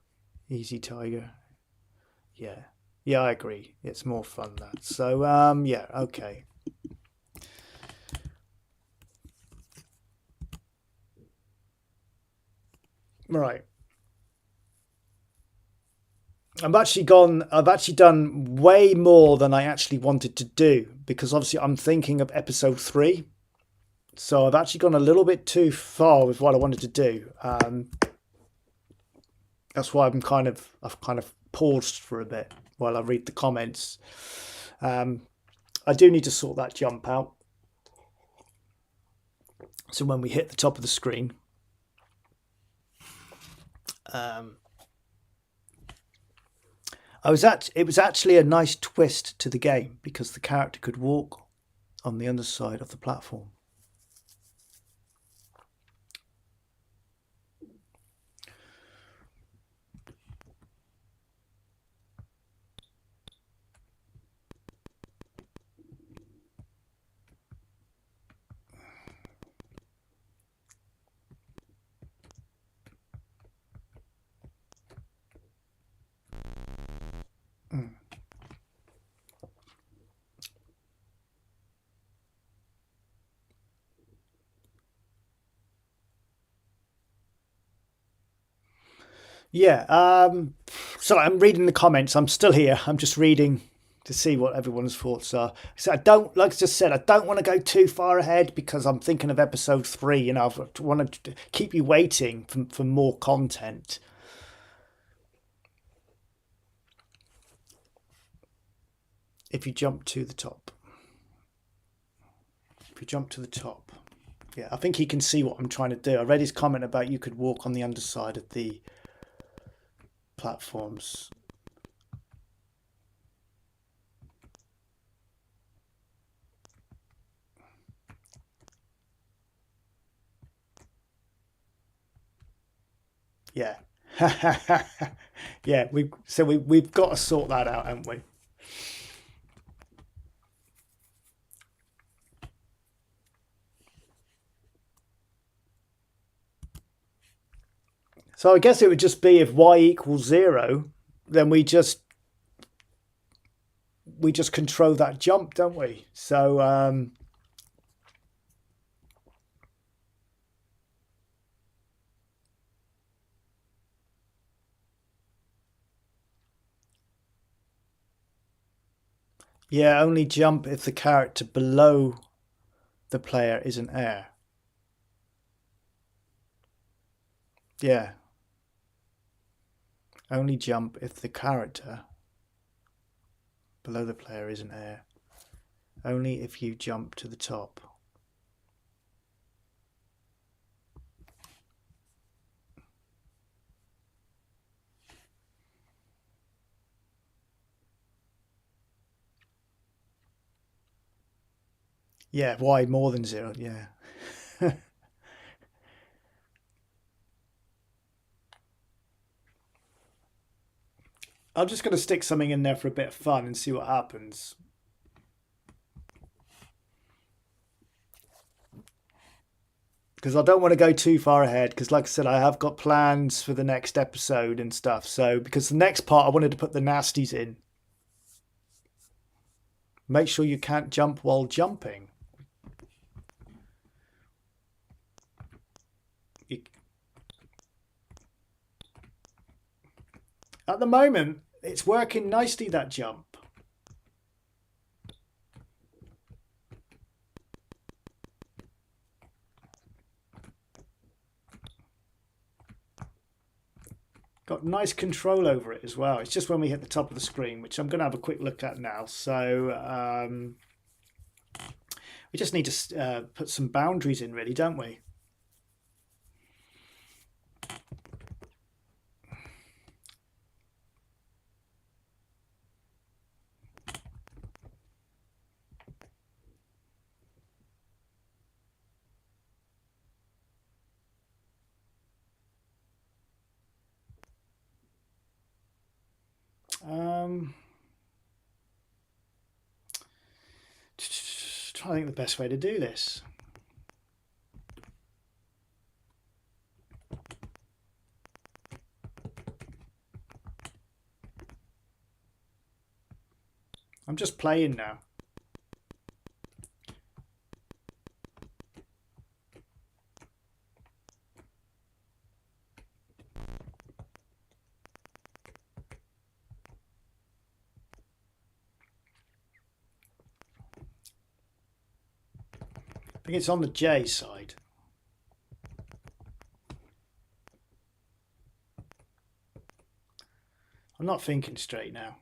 A: easy, Tiger. Yeah, I agree. It's more fun that. So yeah, okay. Right. I've actually done way more than I actually wanted to do, because obviously I'm thinking of episode 3. So I've actually gone a little bit too far with what I wanted to do. That's why I've kind of paused for a bit while I read the comments. I do need to sort that jump out. So when we hit the top of the screen, it was actually a nice twist to the game, because the character could walk on the underside of the platform. Mm. Yeah, so I'm reading the comments. I'm still here. I'm just reading to see what everyone's thoughts are. So I don't, like I just said, I don't want to go too far ahead, because I'm thinking of episode 3. You know, I want to keep you waiting for more content. If you jump to the top. If you jump to the top. Yeah, I think he can see what I'm trying to do. I read his comment about you could walk on the underside of the platforms. Yeah. Yeah, we've got to sort that out, haven't we? So I guess it would just be, if y equals 0, then we just control that jump, don't we? So yeah, only jump if the character below the player is an air. Yeah. Only jump if the character below the player is an air. Only if you jump to the top. Yeah, y more than 0, yeah. I'm just going to stick something in there for a bit of fun and see what happens. Because I don't want to go too far ahead, because like I said, I have got plans for the next episode and stuff. So, because the next part I wanted to put the nasties in. Make sure you can't jump while jumping. At the moment, it's working nicely, that jump. Got nice control over it as well. It's just when we hit the top of the screen, which I'm going to have a quick look at now. So we just need to put some boundaries in, really, don't we? Trying to think the best way to do this. I'm just playing now. I think it's on the J side. I'm not thinking straight now.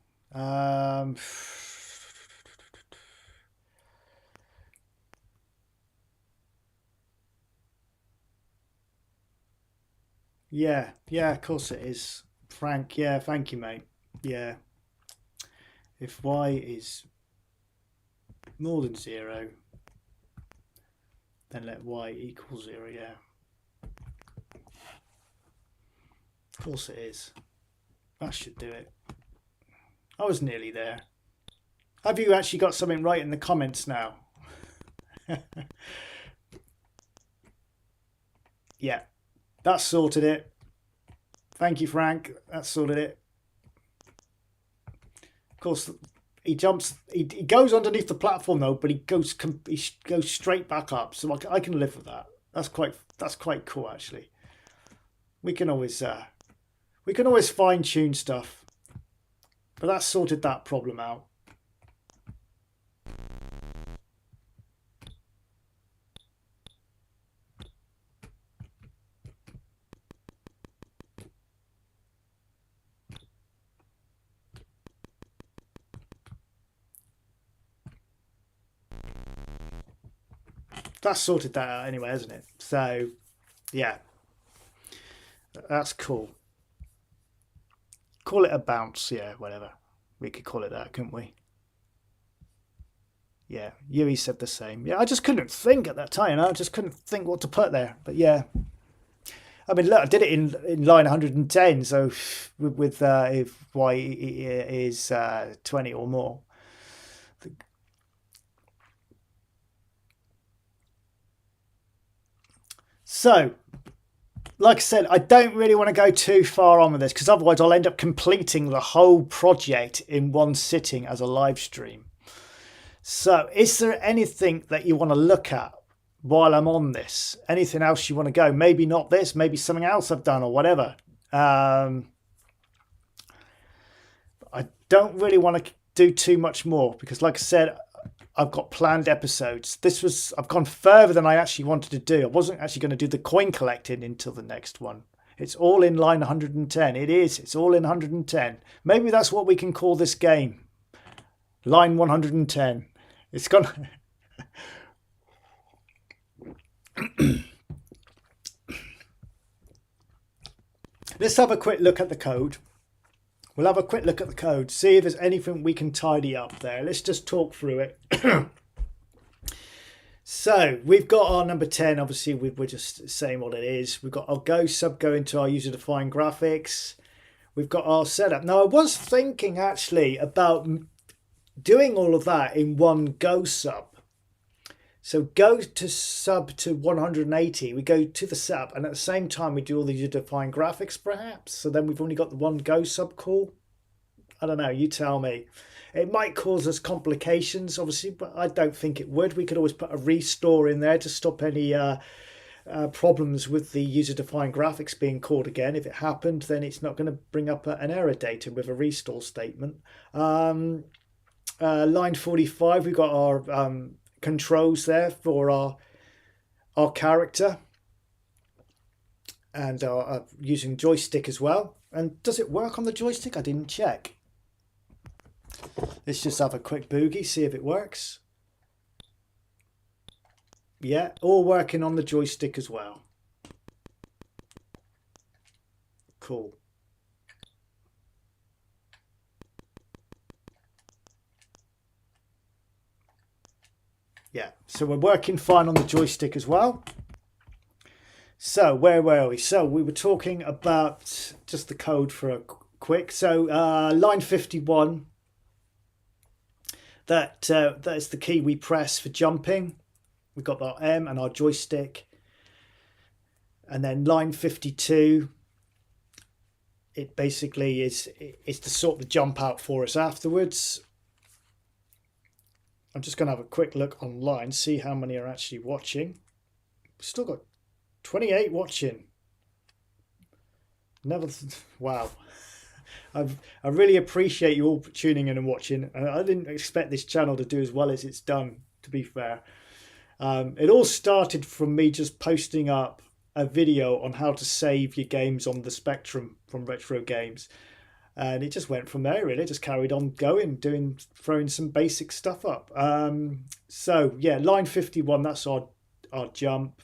A: Yeah, of course it is. Frank, yeah, thank you, mate. Yeah. If y is more than 0, then let y equal 0, yeah. Of course it is. That should do it. I was nearly there. Have you actually got something right in the comments now? Yeah, that's sorted it. Thank you, Frank. That's sorted it. Of course, he jumps. He goes underneath the platform though, but he goes straight back up. So I can live with that. That's quite cool actually. We can always fine tune stuff, but that sorted that problem out. That's sorted that out anyway, hasn't it? So, yeah, that's cool. Call it a bounce, yeah, whatever. We could call it that, couldn't we? Yeah, Yui said the same. Yeah, I just couldn't think at that time. I just couldn't think what to put there. But yeah, I mean, look, I did it in line 110. So with if y is 20 or more. So, like I said, I don't really want to go too far on with this because otherwise I'll end up completing the whole project in one sitting as a live stream. So, is there anything that you want to look at while I'm on this? Anything else you want to go? Maybe not this, maybe something else I've done or whatever. I don't really want to do too much more because, like I said, I've got planned episodes. I've gone further than I actually wanted to do. I wasn't actually going to do the coin collecting until the next one. It's all in line 110. It is. It's all in 110. Maybe that's what we can call this game. Line 110. It's gone. Let's have a quick look at the code. We'll have a quick look at the code, see if there's anything we can tidy up there. Let's just talk through it. So we've got our number 10. Obviously, we're just saying what it is. We've got our Go sub going to our user-defined graphics. We've got our setup. Now, I was thinking actually about doing all of that in one Go sub. So go to sub to 180. We go to the setup, and at the same time, we do all the user-defined graphics, perhaps. So then we've only got the one Go sub call. I don't know. You tell me. It might cause us complications, obviously, but I don't think it would. We could always put a restore in there to stop any problems with the user-defined graphics being called again. If it happened, then it's not going to bring up an error data with a restore statement. Line 45, we've got our controls there for our character, and using joystick as well. And does it work on the joystick? I didn't check. Let's just have a quick boogie, see if it works. Yeah, all working on the joystick as well. Cool. Yeah, so we're working fine on the joystick as well. So where were we? So we were talking about just the code for a quick. So line 51. That is the key we press for jumping. We've got our M and our joystick. And then line 52, it basically is to sort the jump out for us afterwards. I'm just going to have a quick look online, see how many are actually watching. We've still got 28 watching. Wow. I really appreciate you all tuning in and watching. I didn't expect this channel to do as well as it's done, to be fair. It all started from me just posting up a video on how to save your games on the Spectrum from Retro Games. And it just went from there, really. Just carried on going, throwing some basic stuff up. So, yeah, line 51, that's our jump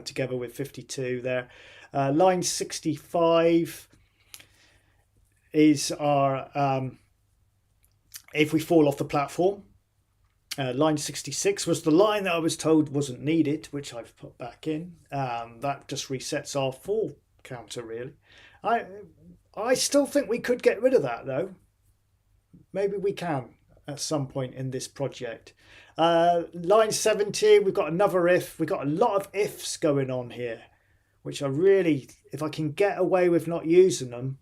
A: together with 52 there. Line 65 is our if we fall off the platform. Line 66 was the line that I was told wasn't needed, which I've put back in. That just resets our fall counter, really. I still think we could get rid of that, though. Maybe we can at some point in this project. Line 70, we've got another if. We've got a lot of ifs going on here, which I really, if I can get away with not using them,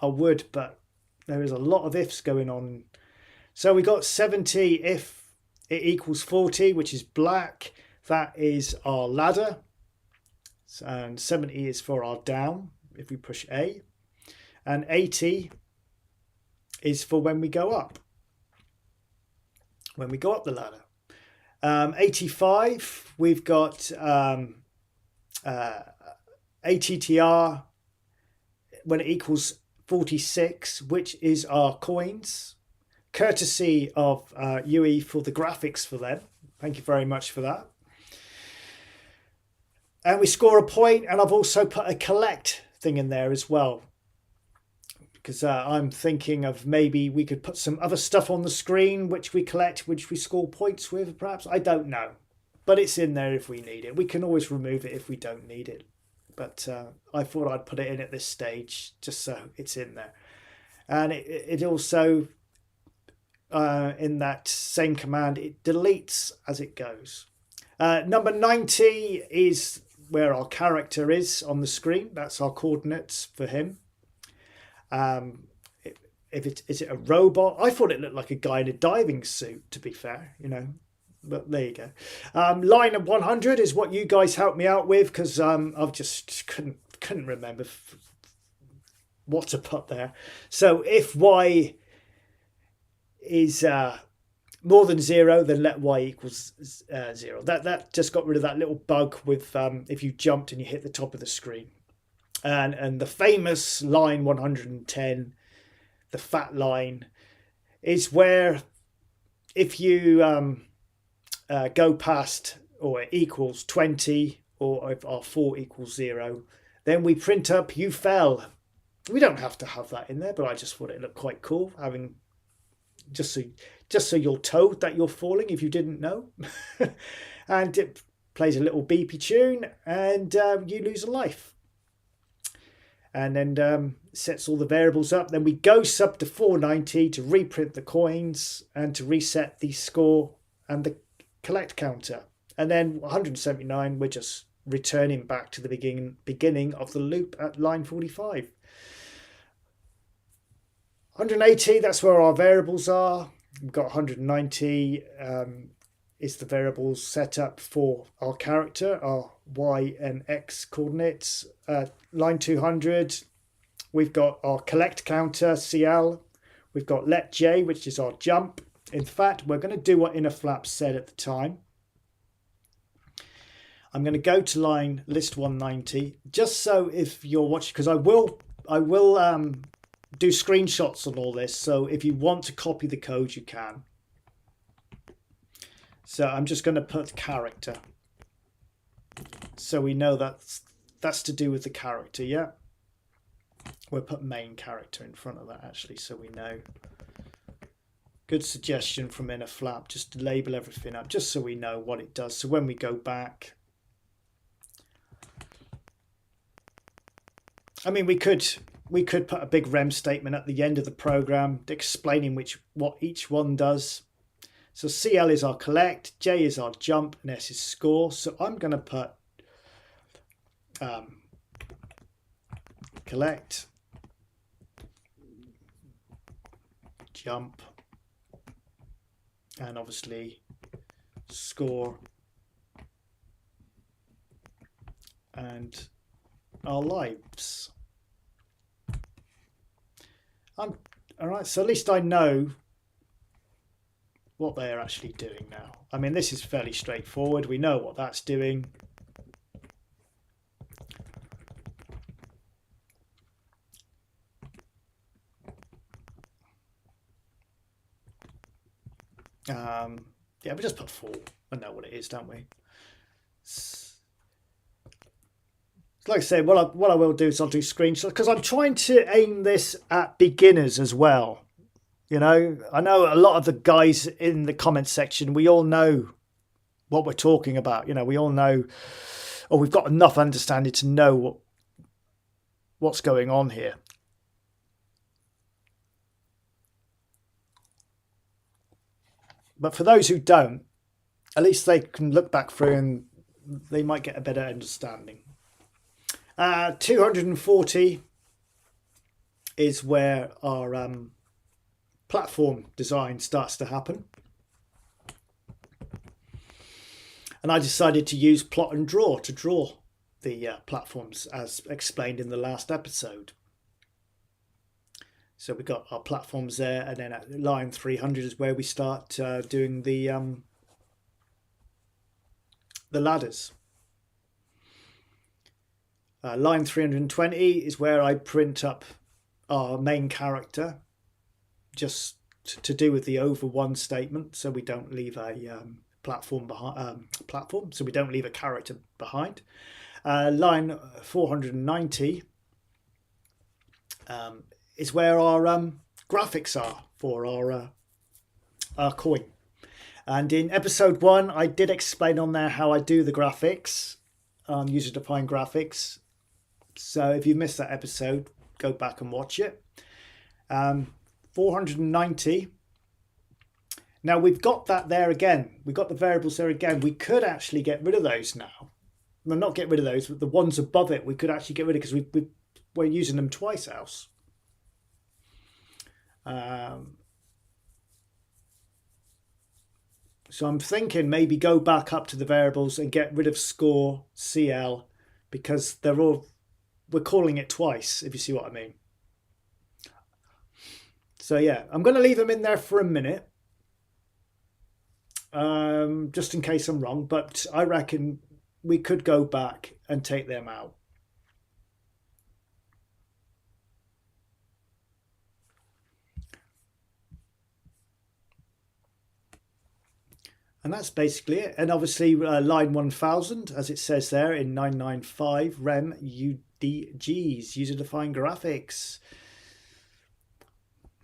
A: I would, but there is a lot of ifs going on. So we got 70 if it equals 40, which is black. That is our ladder. And 70 is for our down, if we push A. And 80 is for when we go up. When we go up the ladder. 85, we've got ATTR when it equals 46, which is our coins, courtesy of UE for the graphics for them. Thank you very much for that. And we score a point, and I've also put a collect thing in there as well, because I'm thinking of maybe we could put some other stuff on the screen which we collect, which we score points with, perhaps. I don't know, but it's in there if we need it. We can always remove it if we don't need it. But I thought I'd put it in at this stage just so it's in there. And it also, in that same command, it deletes as it goes. Number 90 is where our character is on the screen. That's our coordinates for him. Is it a robot? I thought it looked like a guy in a diving suit, to be fair, you know. But there you go. Line of 100 is what you guys helped me out with, because I've just couldn't remember what to put there. So if y is more than 0, then let y equals 0. That just got rid of that little bug with if you jumped and you hit the top of the screen. And the famous line 110, the fat line, is where if you go past or it equals 20, or if our 4 equals 0, then we print up you fell. We don't have to have that in there, but I just thought it looked quite cool having just so you're told that you're falling if you didn't know. And it plays a little beepy tune, and you lose a life. And then sets all the variables up. Then we go sub to 490 to reprint the coins and to reset the score and the collect counter. And then 179, we're just returning back to the beginning of the loop at line 45. 180, that's where our variables are. We've got 190 is the variables set up for our character, our Y and X coordinates. Line 200, we've got our collect counter, CL. We've got let J, which is our jump. In fact, we're going to do what Inner Flap said at the time. I'm going to go to line list 190, just so if you're watching, because I will do screenshots on all this. So if you want to copy the code, you can. So I'm just going to put character, so we know that's to do with the character. Yeah, we'll put main character in front of that actually, so we know. Good suggestion from Inner Flap, just to label everything up, just so we know what it does. So when we go back, I mean, we could put a big REM statement at the end of the program explaining what each one does. So CL is our collect, J is our jump, and S is score. So I'm going to put collect, jump, and obviously score, and our lives. All right, so at least I know what they're actually doing now. I mean, this is fairly straightforward. We know what that's doing. Yeah, we just put 4. I know what it is, don't we? Like I say, what I will do is I'll do screenshots, because I'm trying to aim this at beginners as well. You know, I know a lot of the guys in the comment section, we all know what we're talking about. You know, we all know, or we've got enough understanding to know what's going on here. But for those who don't, at least they can look back through and they might get a better understanding. 240 is where our platform design starts to happen. And I decided to use plot and draw to draw the platforms as explained in the last episode. So we got our platforms there, and then at line 300 is where we start doing the ladders. Line 320 is where I print up our main character, just to do with the over one statement, so we don't leave a platform behind. So we don't leave a character behind. Line 490 is where our graphics are for our coin. And in episode 1, I did explain on there how I do the graphics, user-defined graphics. So if you missed that episode, go back and watch it. 490. Now we've got that there again. We've got the variables there again. We could actually get rid of those now. Well, not get rid of those, but the ones above it we could actually get rid of, because we're using them twice else. So I'm thinking maybe go back up to the variables and get rid of score, CL, because we're calling it twice, if you see what I mean. So yeah, I'm going to leave them in there for a minute, just in case I'm wrong, but I reckon we could go back and take them out. And that's basically it. And obviously line 1000, as it says there in 995, REM UDGs, user-defined graphics.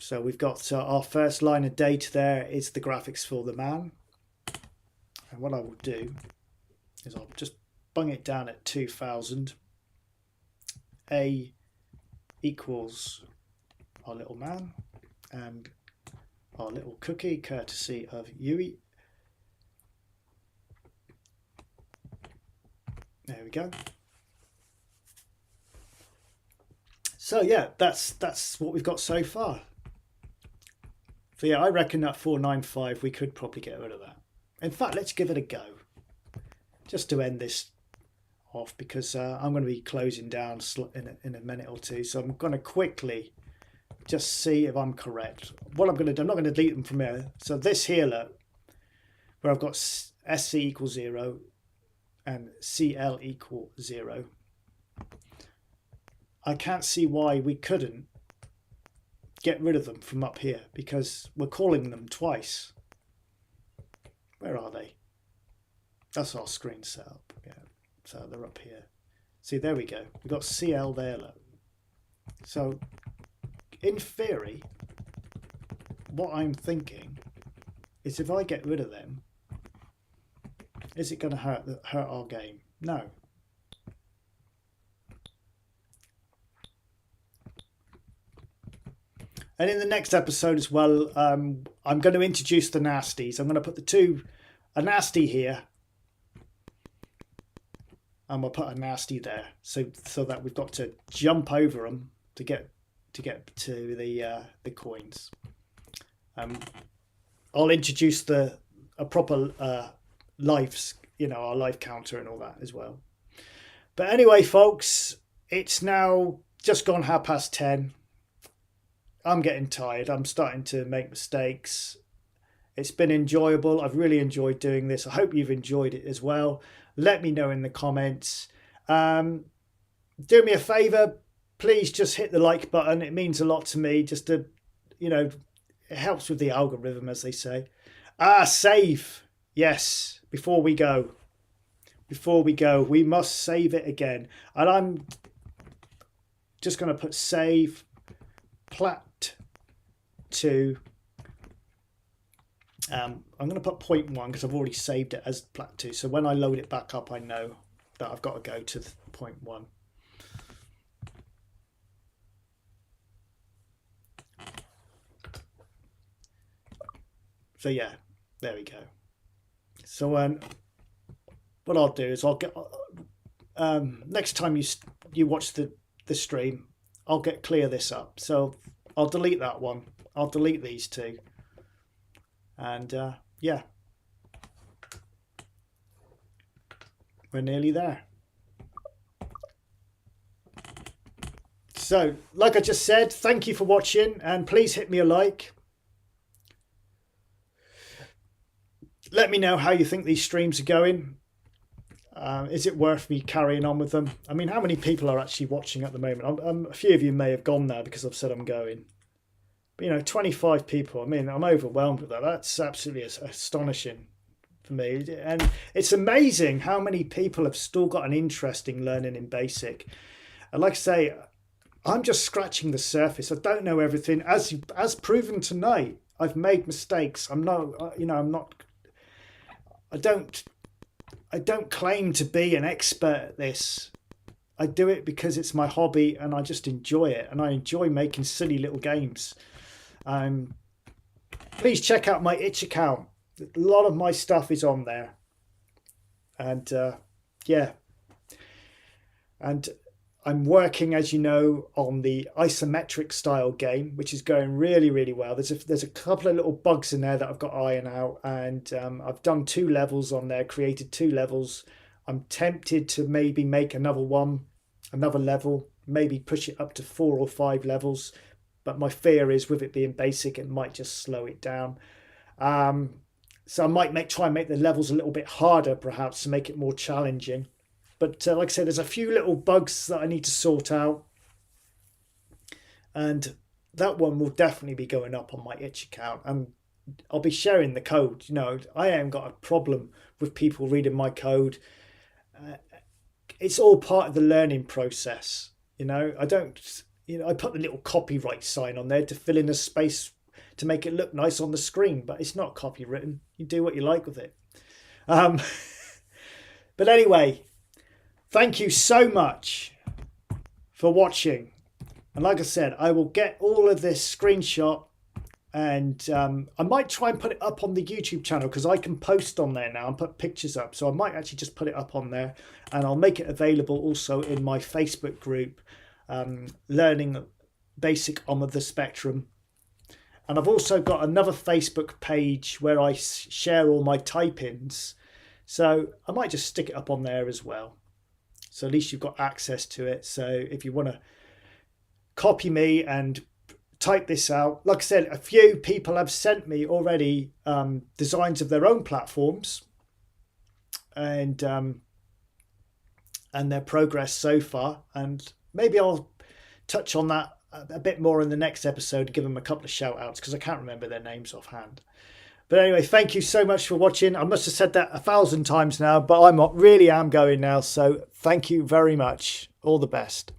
A: So we've got our first line of data there is the graphics for the man. And what I will do is I'll just bung it down at 2000. A equals our little man and our little cookie, courtesy of Yui. There we go. So yeah, that's what we've got so far. So yeah, I reckon that 495 we could probably get rid of that. In fact, let's give it a go, just to end this off, because I'm going to be closing down in a minute or two. So I'm going to quickly just see if I'm correct. What I'm going to do, I'm not going to delete them from here. So this here, look, where I've got SC equals 0 and CL equal 0. I can't see why we couldn't get rid of them from up here, because we're calling them twice. Where are they? That's our screen setup. Yeah, so they're up here. See, there we go. We've got CL there, look. So in theory, what I'm thinking is if I get rid of them, is it going to hurt our game? No. And in the next episode as well, I'm going to introduce the nasties. I'm going to put a nasty here, and we'll put a nasty there, so that we've got to jump over them to get to the coins. I'll introduce a proper lives, our life counter and all that as well. But anyway, folks, it's now just gone 10:30. I'm getting tired. I'm starting to make mistakes. It's been enjoyable. I've really enjoyed doing this. I hope you've enjoyed it as well. Let me know in the comments. Do me a favor, please just hit the like button. It means a lot to me. Just to, it helps with the algorithm, as they say. Save. Yes, before we go, we must save it again. And I'm just going to put save plat 2. I'm going to put 0.1 because I've already saved it as plat 2. So when I load it back up, I know that I've got to go to 0.1. So yeah, there we go. So what I'll do is I'll get next time you watch the stream, I'll clear this up. So I'll delete that one. I'll delete these two. And yeah, we're nearly there. So like I just said, thank you for watching, and please hit me a like. Let me know how you think these streams are going. Is it worth me carrying on with them? I mean, how many people are actually watching at the moment? A few of you may have gone there because I've said I'm going. But 25 people. I mean, I'm overwhelmed with that. That's absolutely astonishing for me. And it's amazing how many people have still got an interest in learning in BASIC. And like I say, I'm just scratching the surface. I don't know everything. As proven tonight, I've made mistakes. I don't claim to be an expert at this. I do it because it's my hobby and I just enjoy it, and I enjoy making silly little games. Please check out my itch account. A lot of my stuff is on there, and yeah, and I'm working, as you know, on the isometric style game, which is going really, really well. There's a couple of little bugs in there that I've got to iron out, and I've done 2 levels on there, created 2 levels. I'm tempted to maybe make another level, maybe push it up to 4 or 5 levels. But my fear is, with it being basic, it might just slow it down. So I might try and make the levels a little bit harder, perhaps, to make it more challenging. But like I said, there's a few little bugs that I need to sort out. And that one will definitely be going up on my itch account. And I'll be sharing the code. I haven't got a problem with people reading my code. It's all part of the learning process. I don't I put the little copyright sign on there to fill in a space to make it look nice on the screen, but it's not copywritten. You do what you like with it. But anyway, thank you so much for watching. And like I said, I will get all of this screenshot, and I might try and put it up on the YouTube channel because I can post on there now and put pictures up. So I might actually just put it up on there, and I'll make it available also in my Facebook group, Learning Basic on the Spectrum. And I've also got another Facebook page where I share all my type-ins. So I might just stick it up on there as well. So at least you've got access to it. So if you want to copy me and type this out, like I said, a few people have sent me already designs of their own platforms and their progress so far. And maybe I'll touch on that a bit more in the next episode, give them a couple of shout outs because I can't remember their names offhand. But anyway, thank you so much for watching. I must have said that 1,000 times now, but I really am going now. So thank you very much. All the best.